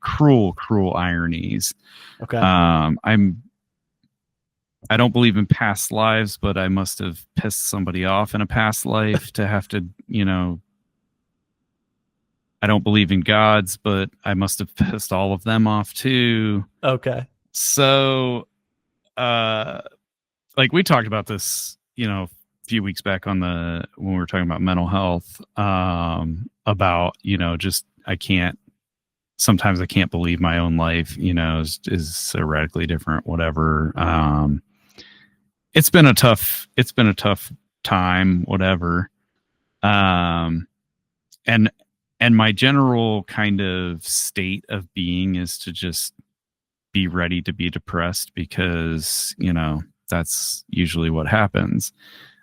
cruel ironies.
Okay.
I don't believe in past lives, but I must have pissed somebody off in a past life to have to, I don't believe in gods, but I must have pissed all of them off too.
Okay.
So, like we talked about this, a few weeks back when we were talking about mental health, about, sometimes I can't believe my own life, is so radically different, whatever. It's been a tough time, whatever. And my general kind of state of being is to just be ready to be depressed, because, that's usually what happens.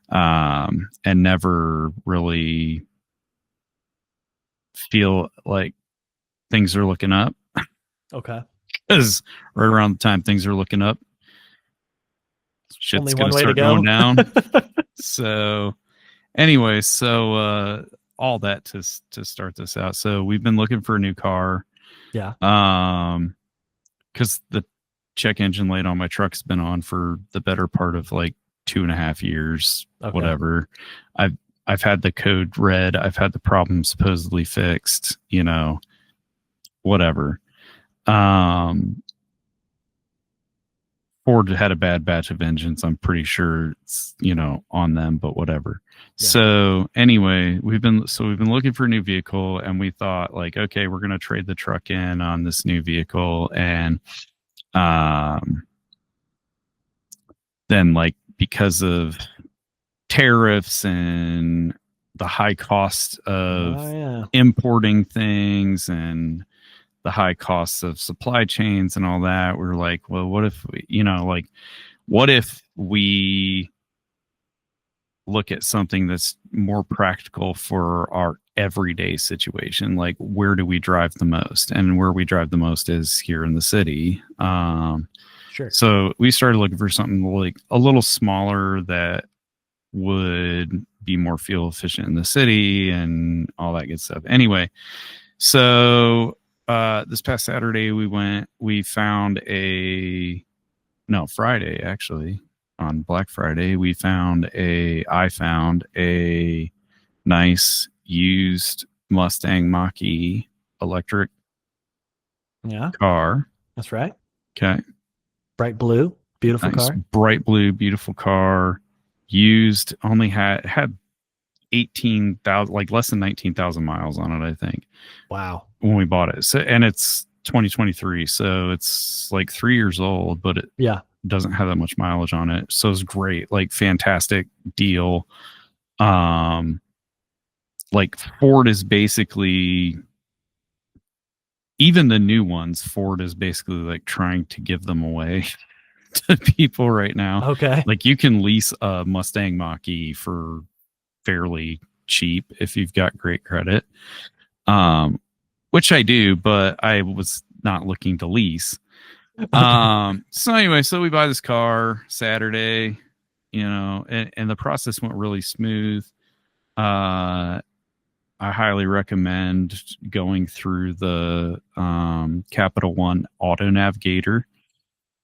And never really feel like things are looking up.
Okay.
Because right around the time things are looking up, shit's
Only
going
one
to
way to
start
go.
going down. So anyway, all that to start this out. So we've been looking for a new car.
Yeah.
Because the check engine light on my truck's been on for the better part of like 2.5 years, whatever. I've had the code read. I've had the problem supposedly fixed, whatever. Ford had a bad batch of engines. I'm pretty sure it's, on them, but whatever. Yeah. So anyway, we've been looking for a new vehicle, and we thought like, okay, we're going to trade the truck in on this new vehicle. And, then like, because of tariffs and the high cost of importing things and the high costs of supply chains and all that, we're like, well, what if we look at something that's more practical for our everyday situation? Like, where do we drive the most? And where we drive the most is here in the city.
Sure.
So we started looking for something like a little smaller that would be more fuel efficient in the city and all that good stuff. Anyway, so this past Saturday Friday actually, on Black Friday, I found a nice used Mustang Mach-E electric car.
That's right.
Okay.
Bright blue, beautiful car.
Bright blue, beautiful car. Used, only had 18,000, like less than 19,000 miles on it, I think.
Wow.
When we bought it. So, and it's 2023, so it's like 3 years old, but it doesn't have that much mileage on it. So it's great, like fantastic deal. Like Ford is basically, even the new ones, Ford is basically like trying to give them away to people right now.
Okay.
Like you can lease a Mustang Mach-E for fairly cheap if you've got great credit. Which I do, but I was not looking to lease. So anyway, so we buy this car Saturday, and the process went really smooth. I highly recommend going through the Capital One Auto Navigator.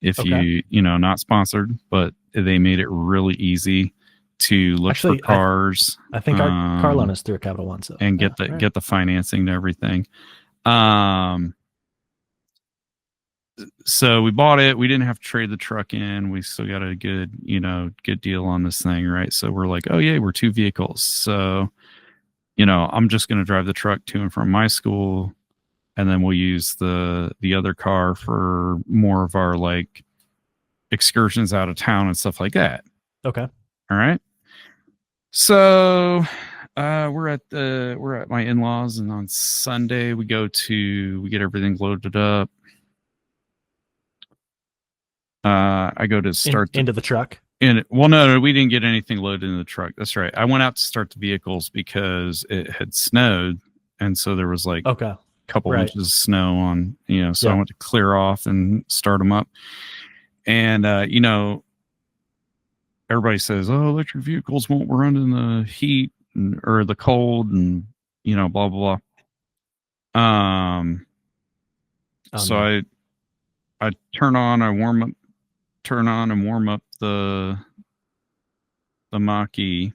If not sponsored, but they made it really easy to look for cars.
I think our car loan is through Capital One, so
and get the financing and everything. So we bought it. We didn't have to trade the truck in. We still got a good deal on this thing, right? So we're like, oh yeah, we're two vehicles. So, I'm just going to drive the truck to and from my school, and then we'll use the other car for more of our like excursions out of town and stuff like that.
Okay.
All right. So we're at my in-laws, and on Sunday we get everything loaded up. I go to start
into the truck.
No, we didn't get anything loaded in the truck. That's right. I went out to start the vehicles because it had snowed, and so there was like a couple inches of snow on, so I went to clear off and start them up. And everybody says, oh, electric vehicles won't run in the heat or the cold, and blah blah blah. I turn on and warm up the Mach-E,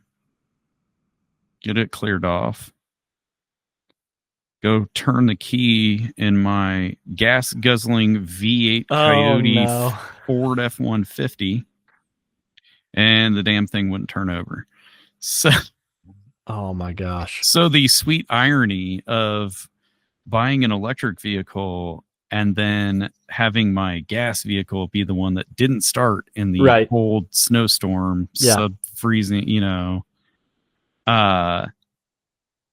get it cleared off, go turn the key in my gas guzzling V8 Coyote Ford F-150, and the damn thing wouldn't turn over. So,
oh my gosh.
So the sweet irony of buying an electric vehicle and then having my gas vehicle be the one that didn't start in the cold snowstorm, sub-freezing,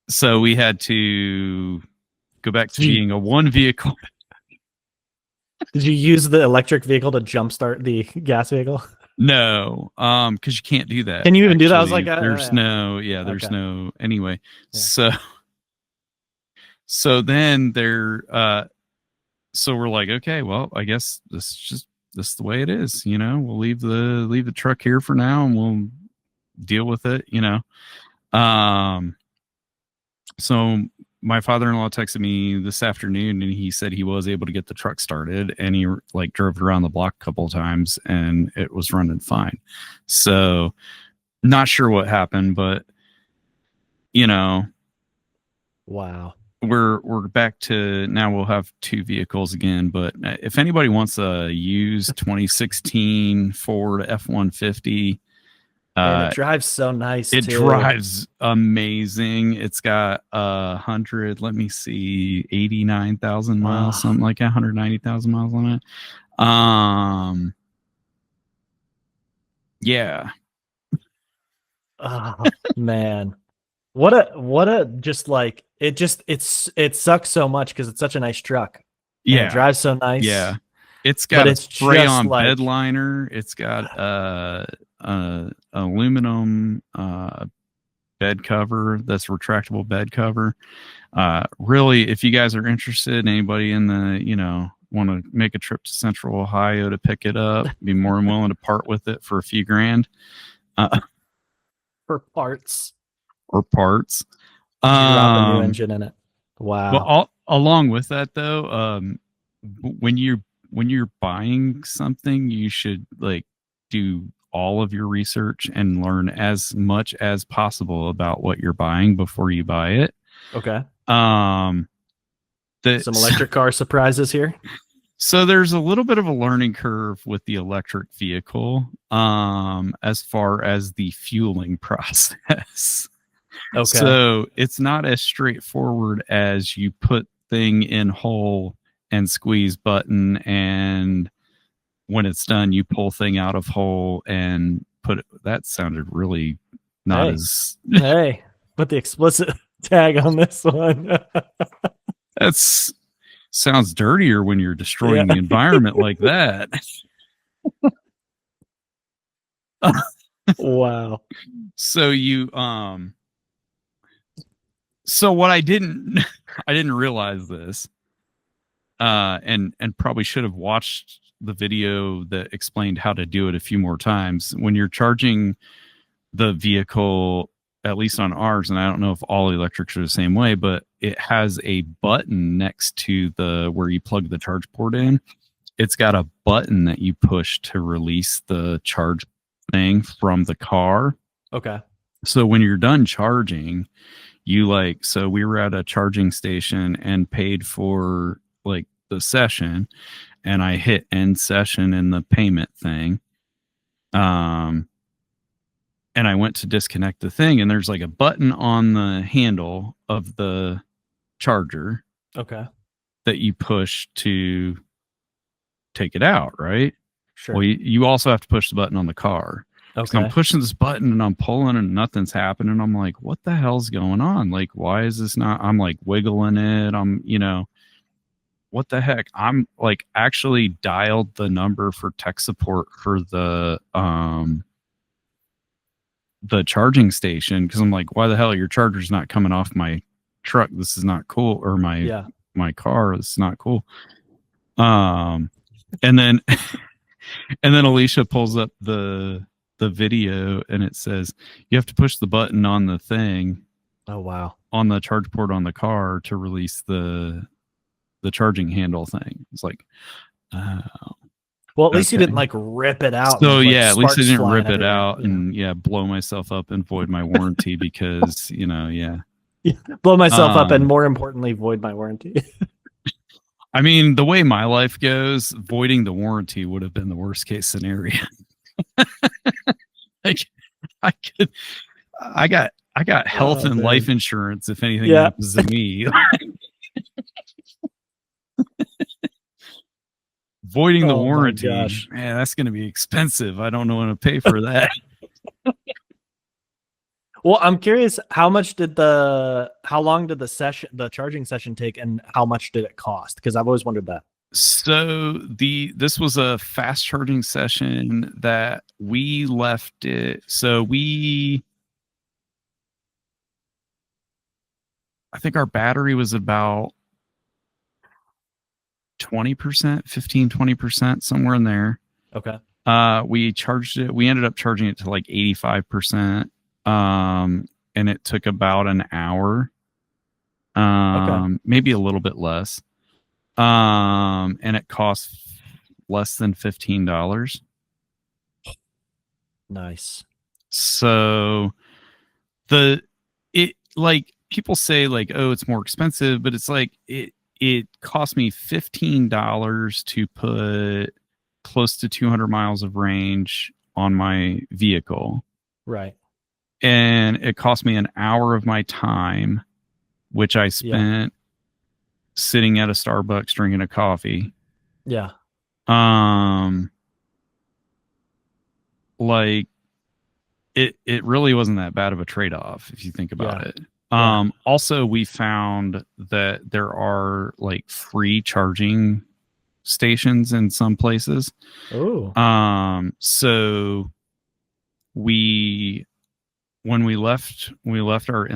so we had to go back to being a one vehicle.
Did you use the electric vehicle to jumpstart the gas vehicle?
No, because you can't do that.
Can you even do that? I was like,
there's no, anyway. Yeah. So then so we're like, okay, well, I guess this is just this is the way it is. We'll leave the truck here for now, and we'll deal with it. So my father-in-law texted me this afternoon, and he said he was able to get the truck started, and he like drove it around the block a couple of times, and it was running fine. So not sure what happened, but
wow.
We're back to now. We'll have 2 vehicles again, but if anybody wants a used 2016 Ford F-150,
and it drives so nice.
It drives amazing. It's got 89,000 miles, something like 190,000 miles on it. Yeah.
Oh man. What a just like it sucks so much because it's such a nice truck.
Yeah.
It drives so nice.
Yeah. It's got a spray-on bed liner. It's got aluminum bed cover that's retractable bed cover. Really, if you guys are interested, anybody in the want to make a trip to Central Ohio to pick it up, be more than willing to part with it for a few grand.
For parts.
Drop
a new engine in it. Wow.
Well, along with that though, when you're buying something, you should like do all of your research and learn as much as possible about what you're buying before you buy it.
Okay. Some electric car surprises here.
So there's a little bit of a learning curve with the electric vehicle, as far as the fueling process. Okay. So it's not as straightforward as you put thing in hole and squeeze button, and when it's done, you pull thing out of hole and put it. That sounded really not as.
Hey, put the explicit tag on this one.
That's sounds dirtier when you're destroying the environment like that.
Wow.
So so what I didn't realize this, and probably should have watched the video that explained how to do it a few more times. When you're charging the vehicle, at least on ours, and I don't know if all electrics are the same way, but it has a button next to where you plug the charge port in. It's got a button that you push to release the charge thing from the car.
Okay.
So when you're done charging, so we were at a charging station and paid for like the session, and I hit end session in the payment thing. And I went to disconnect the thing, and there's like a button on the handle of the charger.
Okay.
That you push to take it out, right?
Sure.
Well, you also have to push the button on the car. Okay. So I'm pushing this button and I'm pulling and nothing's happening. I'm like, what the hell's going on? Like, why is this not? I'm like wiggling it. What the heck? I'm like actually dialed the number for tech support for the charging station, because I'm like, why the hell your charger's not coming off my truck? This is not cool. Or my car. This is not cool. And then Alicia pulls up the video, and it says you have to push the button on the thing.
Oh wow!
On the charge port on the car to release the charging handle thing. It's like,
well, at least you didn't like rip it out.
So at least I didn't rip it out and blow myself up and void my warranty because
blow myself up and more importantly void my warranty.
I mean, the way my life goes, voiding the warranty would have been the worst case scenario. Like, I got health and life insurance if anything happens to me. Voiding the warranty, man, that's going to be expensive. I don't know when to pay for that.
Well, I'm curious, how long did the charging session take, and how much did it cost? Because I've always wondered that.
So this was a fast charging session that we left it. So I think our battery was about 20%, 15, 20%, somewhere in there.
Okay.
We ended up charging it to like 85%. And it took about an hour. Maybe a little bit less. And it cost less than $15.
Nice.
So like people say like, oh, it's more expensive, but it's like it cost me $15 to put close to 200 miles of range on my vehicle.
Right.
And it cost me an hour of my time, which I spent sitting at a Starbucks drinking a coffee.
Yeah.
Like it really wasn't that bad of a trade-off if you think about it. Also, we found that there are like free charging stations in some places.
Oh.
So when we left our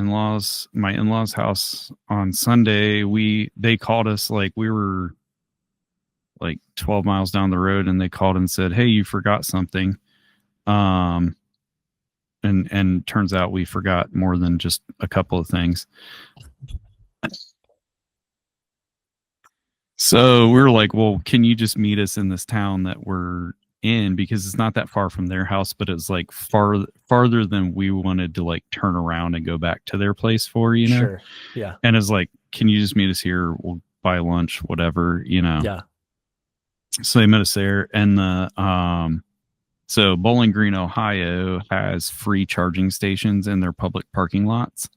my in-laws house on Sunday, they called us like we were like 12 miles down the road, and they called and said, "Hey, you forgot something." And turns out we forgot more than just a couple of things. So we were like, well, can you just meet us in this town that we're in? Because it's not that far from their house, but it's like farther than we wanted to like turn around and go back to their place for, you know?
Sure. Yeah.
And it's like, can you just meet us here? We'll buy lunch, whatever, you know?
Yeah.
So they met us there. And so Bowling Green, Ohio has free charging stations in their public parking lots.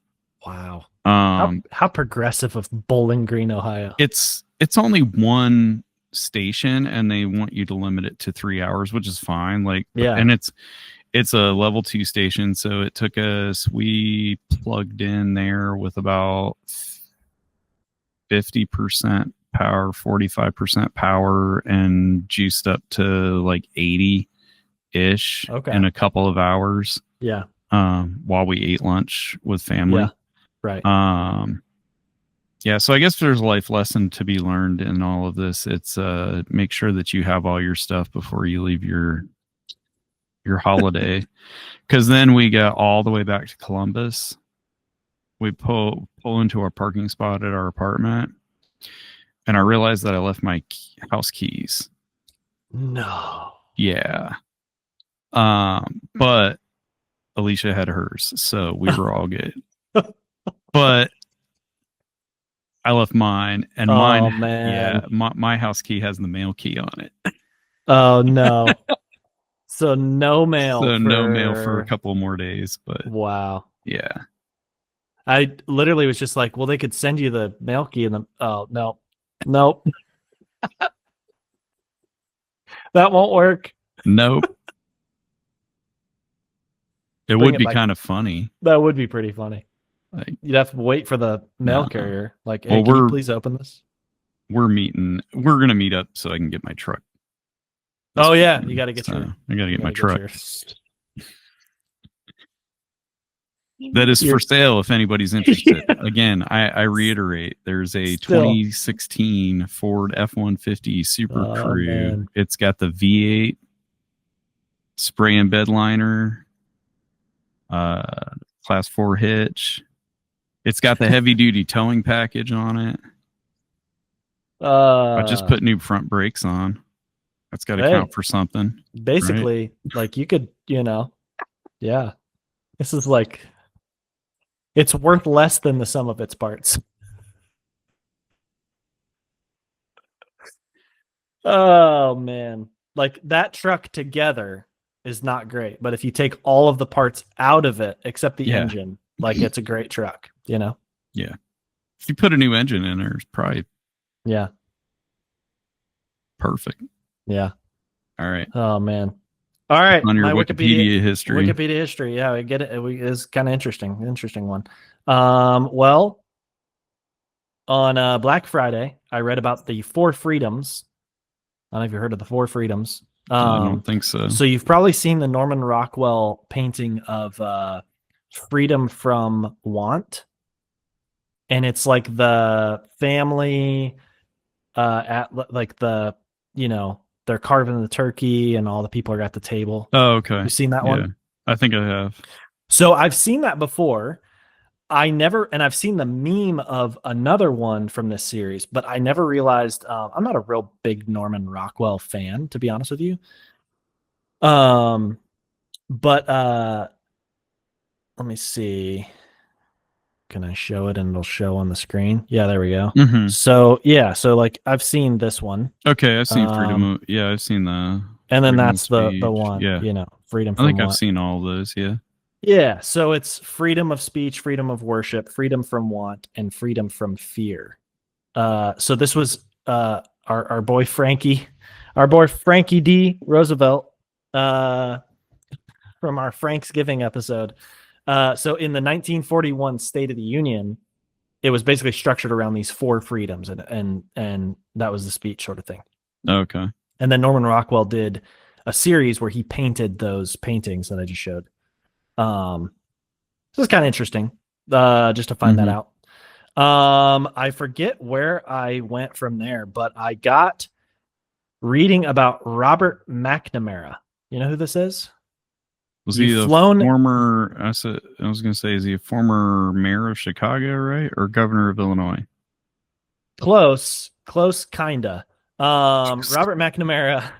Wow. How progressive of Bowling Green, Ohio.
It's only one station, and they want you to limit it to 3 hours, which is fine. Like, and it's a level 2 station. So it took us, we plugged in there with about 50% power, 45% power, and juiced up to like 80-ish in a couple of hours.
Yeah.
While we ate lunch with family.
Yeah. Right.
Yeah, so I guess there's a life lesson to be learned in all of this. It's make sure that you have all your stuff before you leave your holiday. Because then we get all the way back to Columbus. We pull into our parking spot at our apartment, and I realized that I left my house keys.
No.
Yeah. But Alicia had hers, so we were all good. But I left mine, and mine,
man.
yeah, my house key has the mail key on it.
Oh no. So no mail.
So no mail for a couple more days, but
wow.
Yeah.
I literally was just like, well, they could send you the mail key and oh no. Nope. That won't work.
Nope. It would be kind of funny.
That would be pretty funny.
Like,
you'd have to wait for the mail carrier. Like, hey, can you please open this?
We're going to meet up so I can get my truck.
Oh yeah. You got to get
I got to get my truck. That is for sale if anybody's interested. Again, I reiterate, there's a 2016 Ford F-150 Super Crew. Man. It's got the V8 spray and bed liner, class 4 hitch. It's got the heavy duty towing package on it. I just put new front brakes on. That's got to count for something.
Basically, right? Like you could, yeah. This is like, it's worth less than the sum of its parts. Oh man. Like that truck together is not great, but if you take all of the parts out of it, except the engine, like it's a great truck, Yeah.
If you put a new engine in there, it's probably
perfect. Yeah.
All right.
Oh man. All right.
On your Wikipedia history.
Wikipedia history. Yeah, we get it. It's kind of interesting. Interesting one. Well, on Black Friday, I read about the 4 freedoms. I don't know if you heard of the 4 freedoms.
I don't think so.
So you've probably seen the Norman Rockwell painting of freedom from want. And it's like the family at like the they're carving the turkey and all the people are at the table.
Oh, okay.
You've seen that one?
I think I have.
So I've seen that before. I've seen the meme of another one from this series, but I never realized, I'm not a real big Norman Rockwell fan, to be honest with you. But let me see. Can I show it and it'll show on the screen? Yeah, there we go.
Mm-hmm.
So like I've seen this one.
Okay, I've seen freedom. I've seen the.
And then that's the one.
Yeah,
freedom.
I think I've seen all of those. Yeah.
Yeah, so it's freedom of speech, freedom of worship, freedom from want, and freedom from fear. So this was our boy Frankie D. Roosevelt from our Franksgiving episode. So in the 1941 State of the Union, it was basically structured around these 4 freedoms, and that was the speech sort of thing.
Okay.
And then Norman Rockwell did a series where he painted those paintings that I just showed. This is kind of interesting, just to find that out. I forget where I went from there, but I got reading about Robert McNamara. You know who this is?
Was he a former? I was going to say, is he a former mayor of Chicago, right, or governor of Illinois?
Close, kinda. Robert McNamara.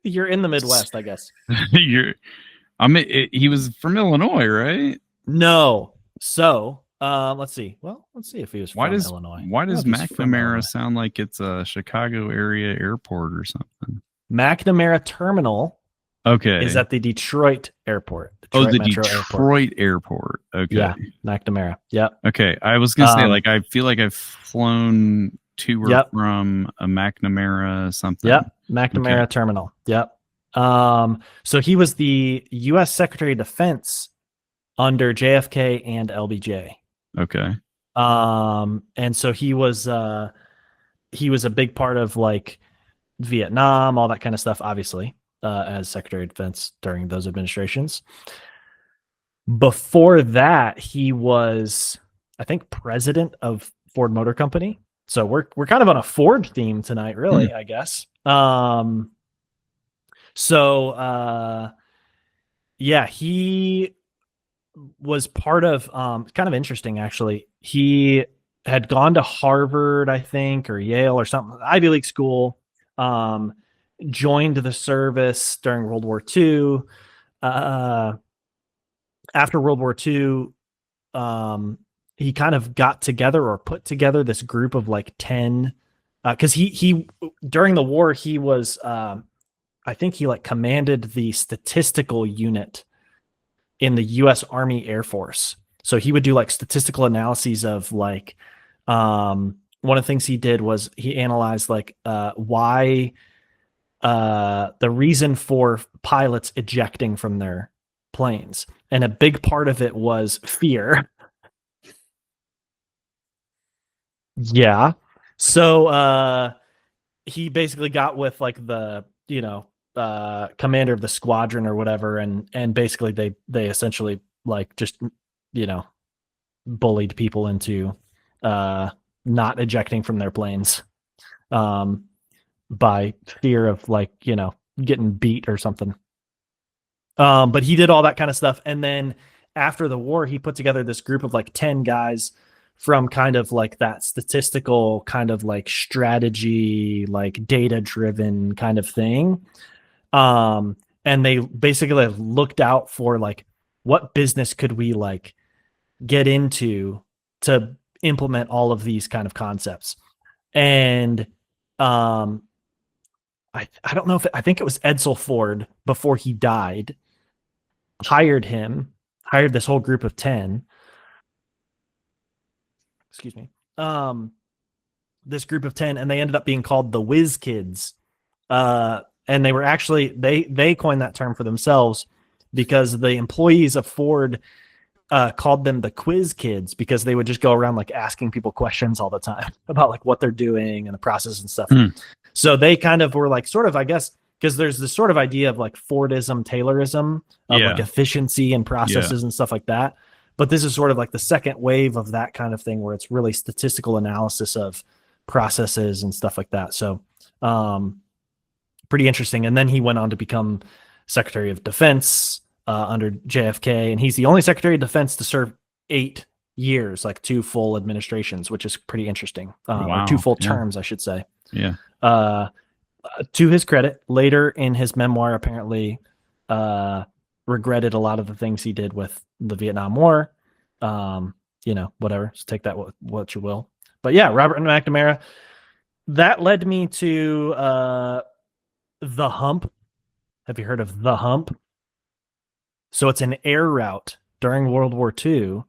You're in the Midwest, I guess.
He was from Illinois, right?
No. So, let's see. Well, let's see if he was from Illinois.
Why does McNamara sound like it's a Chicago area airport or something?
McNamara Terminal.
Okay.
Is at the Detroit Airport.
Detroit Airport. Okay.
Yeah, McNamara. Yep.
Okay. I was gonna say, I feel like I've flown to or from a McNamara something.
Yep. McNamara Terminal. Yep. So he was the U.S. Secretary of Defense under JFK and LBJ.
Okay.
And so he was a big part of like Vietnam, all that kind of stuff, obviously, as Secretary of Defense during those administrations. Before that, he was, I think, president of Ford Motor Company. So we're kind of on a Ford theme tonight, really, I guess. He was part of kind of interesting, actually. He had gone to Harvard, I think, or Yale or something, Ivy League school, joined the service during World War II. After World War II, he kind of got together or put together this group of like 10, because he during the war, he was, I think he like commanded the statistical unit in the U.S. Army Air Force. So he would do like statistical analyses of like, one of the things he did was he analyzed like why the reason for pilots ejecting from their planes. And a big part of it was fear. Yeah. So he basically got with like the, commander of the squadron or whatever, and basically they essentially like just, bullied people into not ejecting from their planes by fear of like, getting beat or something. But he did all that kind of stuff. And then after the war, he put together this group of like 10 guys from kind of like that statistical kind of like strategy, like data driven kind of thing. And they basically looked out for like, what business could we like get into to implement all of these kind of concepts. And I don't know I think it was Edsel Ford, before he died, hired this whole group of 10. Excuse me. This group of 10, and they ended up being called the Whiz Kids. And they were actually, they coined that term for themselves because the employees of Ford called them the Quiz Kids, because they would just go around like asking people questions all the time about like what they're doing and the process and stuff. So they kind of were like, sort of, I guess, because there's this sort of idea of like Fordism, Taylorism, of like efficiency and processes and stuff like that. But this is sort of like the second wave of that kind of thing, where it's really statistical analysis of processes and stuff like that. So pretty interesting. And then he went on to become Secretary of Defense under JFK, and he's the only Secretary of Defense to serve 8 years, like 2 full administrations, which is pretty interesting. Or 2 full terms, I should say.
Yeah.
To his credit, later in his memoir, apparently regretted a lot of the things he did with the Vietnam War. Whatever. So take that what you will. But yeah, Robert McNamara. That led me to the Hump. Have you heard of the Hump? So it's an air route during World War II.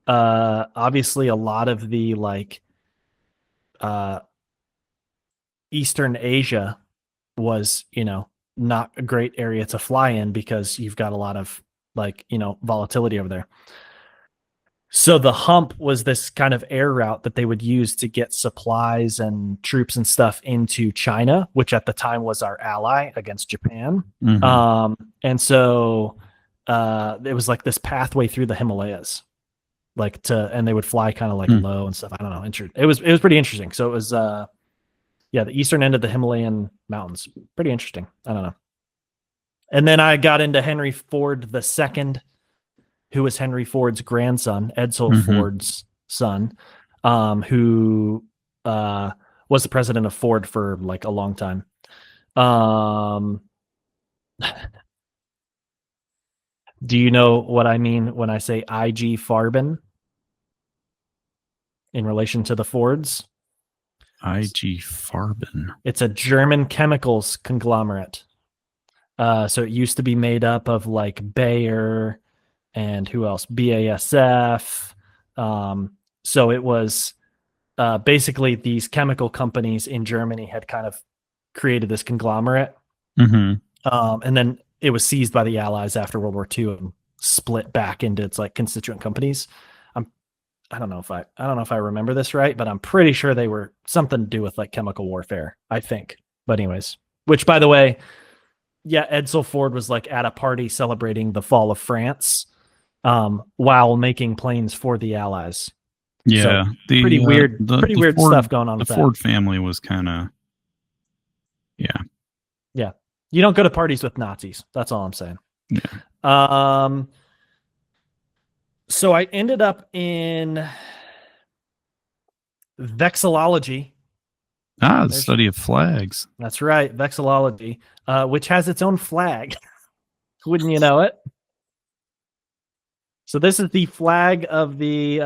Obviously, a lot of the Eastern Asia was, not a great area to fly in because you've got a lot of volatility over there. So the Hump was this kind of air route that they would use to get supplies and troops and stuff into China, which at the time was our ally against Japan.
Mm-hmm.
And so it was like this pathway through the Himalayas, and they would fly kind of low and stuff. I don't know. It was pretty interesting. So it was, the eastern end of the Himalayan mountains. Pretty interesting. I don't know. And then I got into Henry Ford II, who was Henry Ford's grandson, Edsel Ford's son, who was the president of Ford for a long time. Do you know what I mean when I say IG Farben in relation to the Fords?
IG Farben.
It's a German chemicals conglomerate. So it used to be made up of Bayer and who else? BASF. So it was basically these chemical companies in Germany had kind of created this conglomerate. And then it was seized by the Allies after World War II and split back into its constituent companies. I don't know if I remember this right, but I'm pretty sure they were something to do with chemical warfare, I think. But anyways, which by the way, Edsel Ford was at a party celebrating the fall of France, while making planes for the Allies.
Yeah,
so pretty weird Ford, stuff going on.
The
with
Ford family was kind of,
yeah. You don't go to parties with Nazis. That's all I'm saying.
Yeah.
So I ended up in vexillology.
The study of flags.
That's right, vexillology, which has its own flag. Wouldn't you know it? So this is the flag of the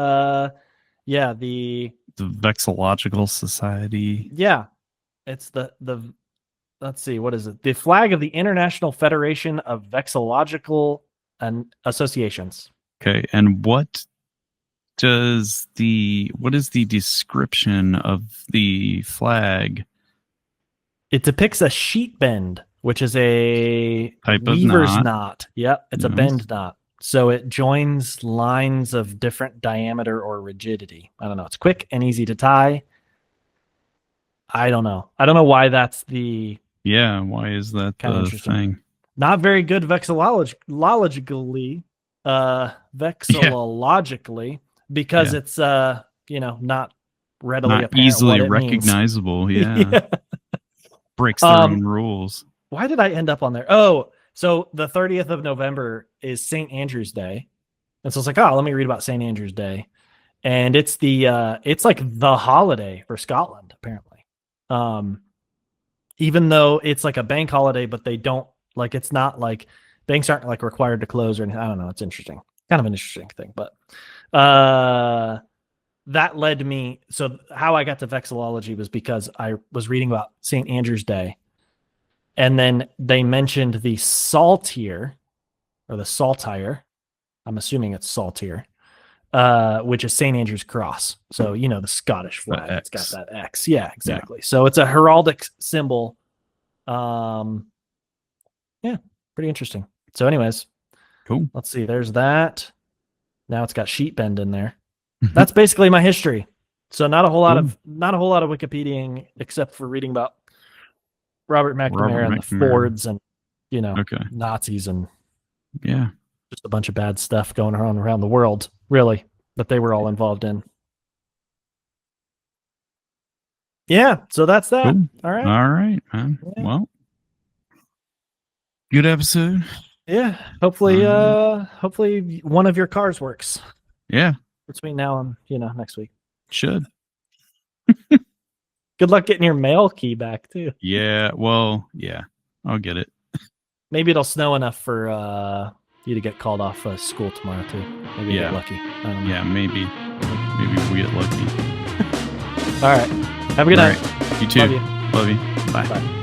Vexillological Society.
Yeah, it's the let's see, what is it? The flag of the International Federation of Vexillological and Associations.
Okay, and what is the description of the flag?
It depicts a sheet bend, which is a
type
weaver's
of
knot. Yep, it's a bend knot. So it joins lines of different diameter or rigidity. I don't know. It's quick and easy to tie. I don't know. I don't know why that's the...
Yeah, why is that the thing?
Not very good vexillologically, because it's not readily apparent,
easily recognizable. Yeah. Breaks their own rules.
Why did I end up on there? Oh, so the 30th of November is St. Andrew's Day. And so it's let me read about St. Andrew's Day. And it's it's the holiday for Scotland, apparently. Even though it's a bank holiday, but they don't it's not banks aren't required to close or anything. I don't know. It's interesting. Kind of an interesting thing, but that led me. So how I got to vexillology was because I was reading about St. Andrew's Day, and then they mentioned the saltire, or the saltire. I'm assuming it's saltire, which is St. Andrew's cross. So the Scottish flag. It's got that X. Yeah, exactly. Yeah. So it's a heraldic symbol. Yeah, pretty interesting. So anyways,
cool.
Let's see. There's that. Now it's got sheet bend in there. That's basically my history. So not a whole lot of Wikipediaing, except for reading about Robert McNamara and the Fords and Nazis and just a bunch of bad stuff going on around the world, really, that they were all involved in. Yeah, so that's that.
Cool.
All right.
All right, man. Yeah. Well, Good episode.
Yeah. Hopefully one of your cars works.
Yeah.
Between now and next week.
Should.
Good luck getting your mail key back too.
Yeah. Well, yeah. I'll get it.
Maybe it'll snow enough for you to get called off school tomorrow too. Maybe you get lucky. I don't know.
Yeah, maybe. Maybe we get lucky.
All right. Have a good night.
You too.
Love you.
Love you. Bye.
Bye.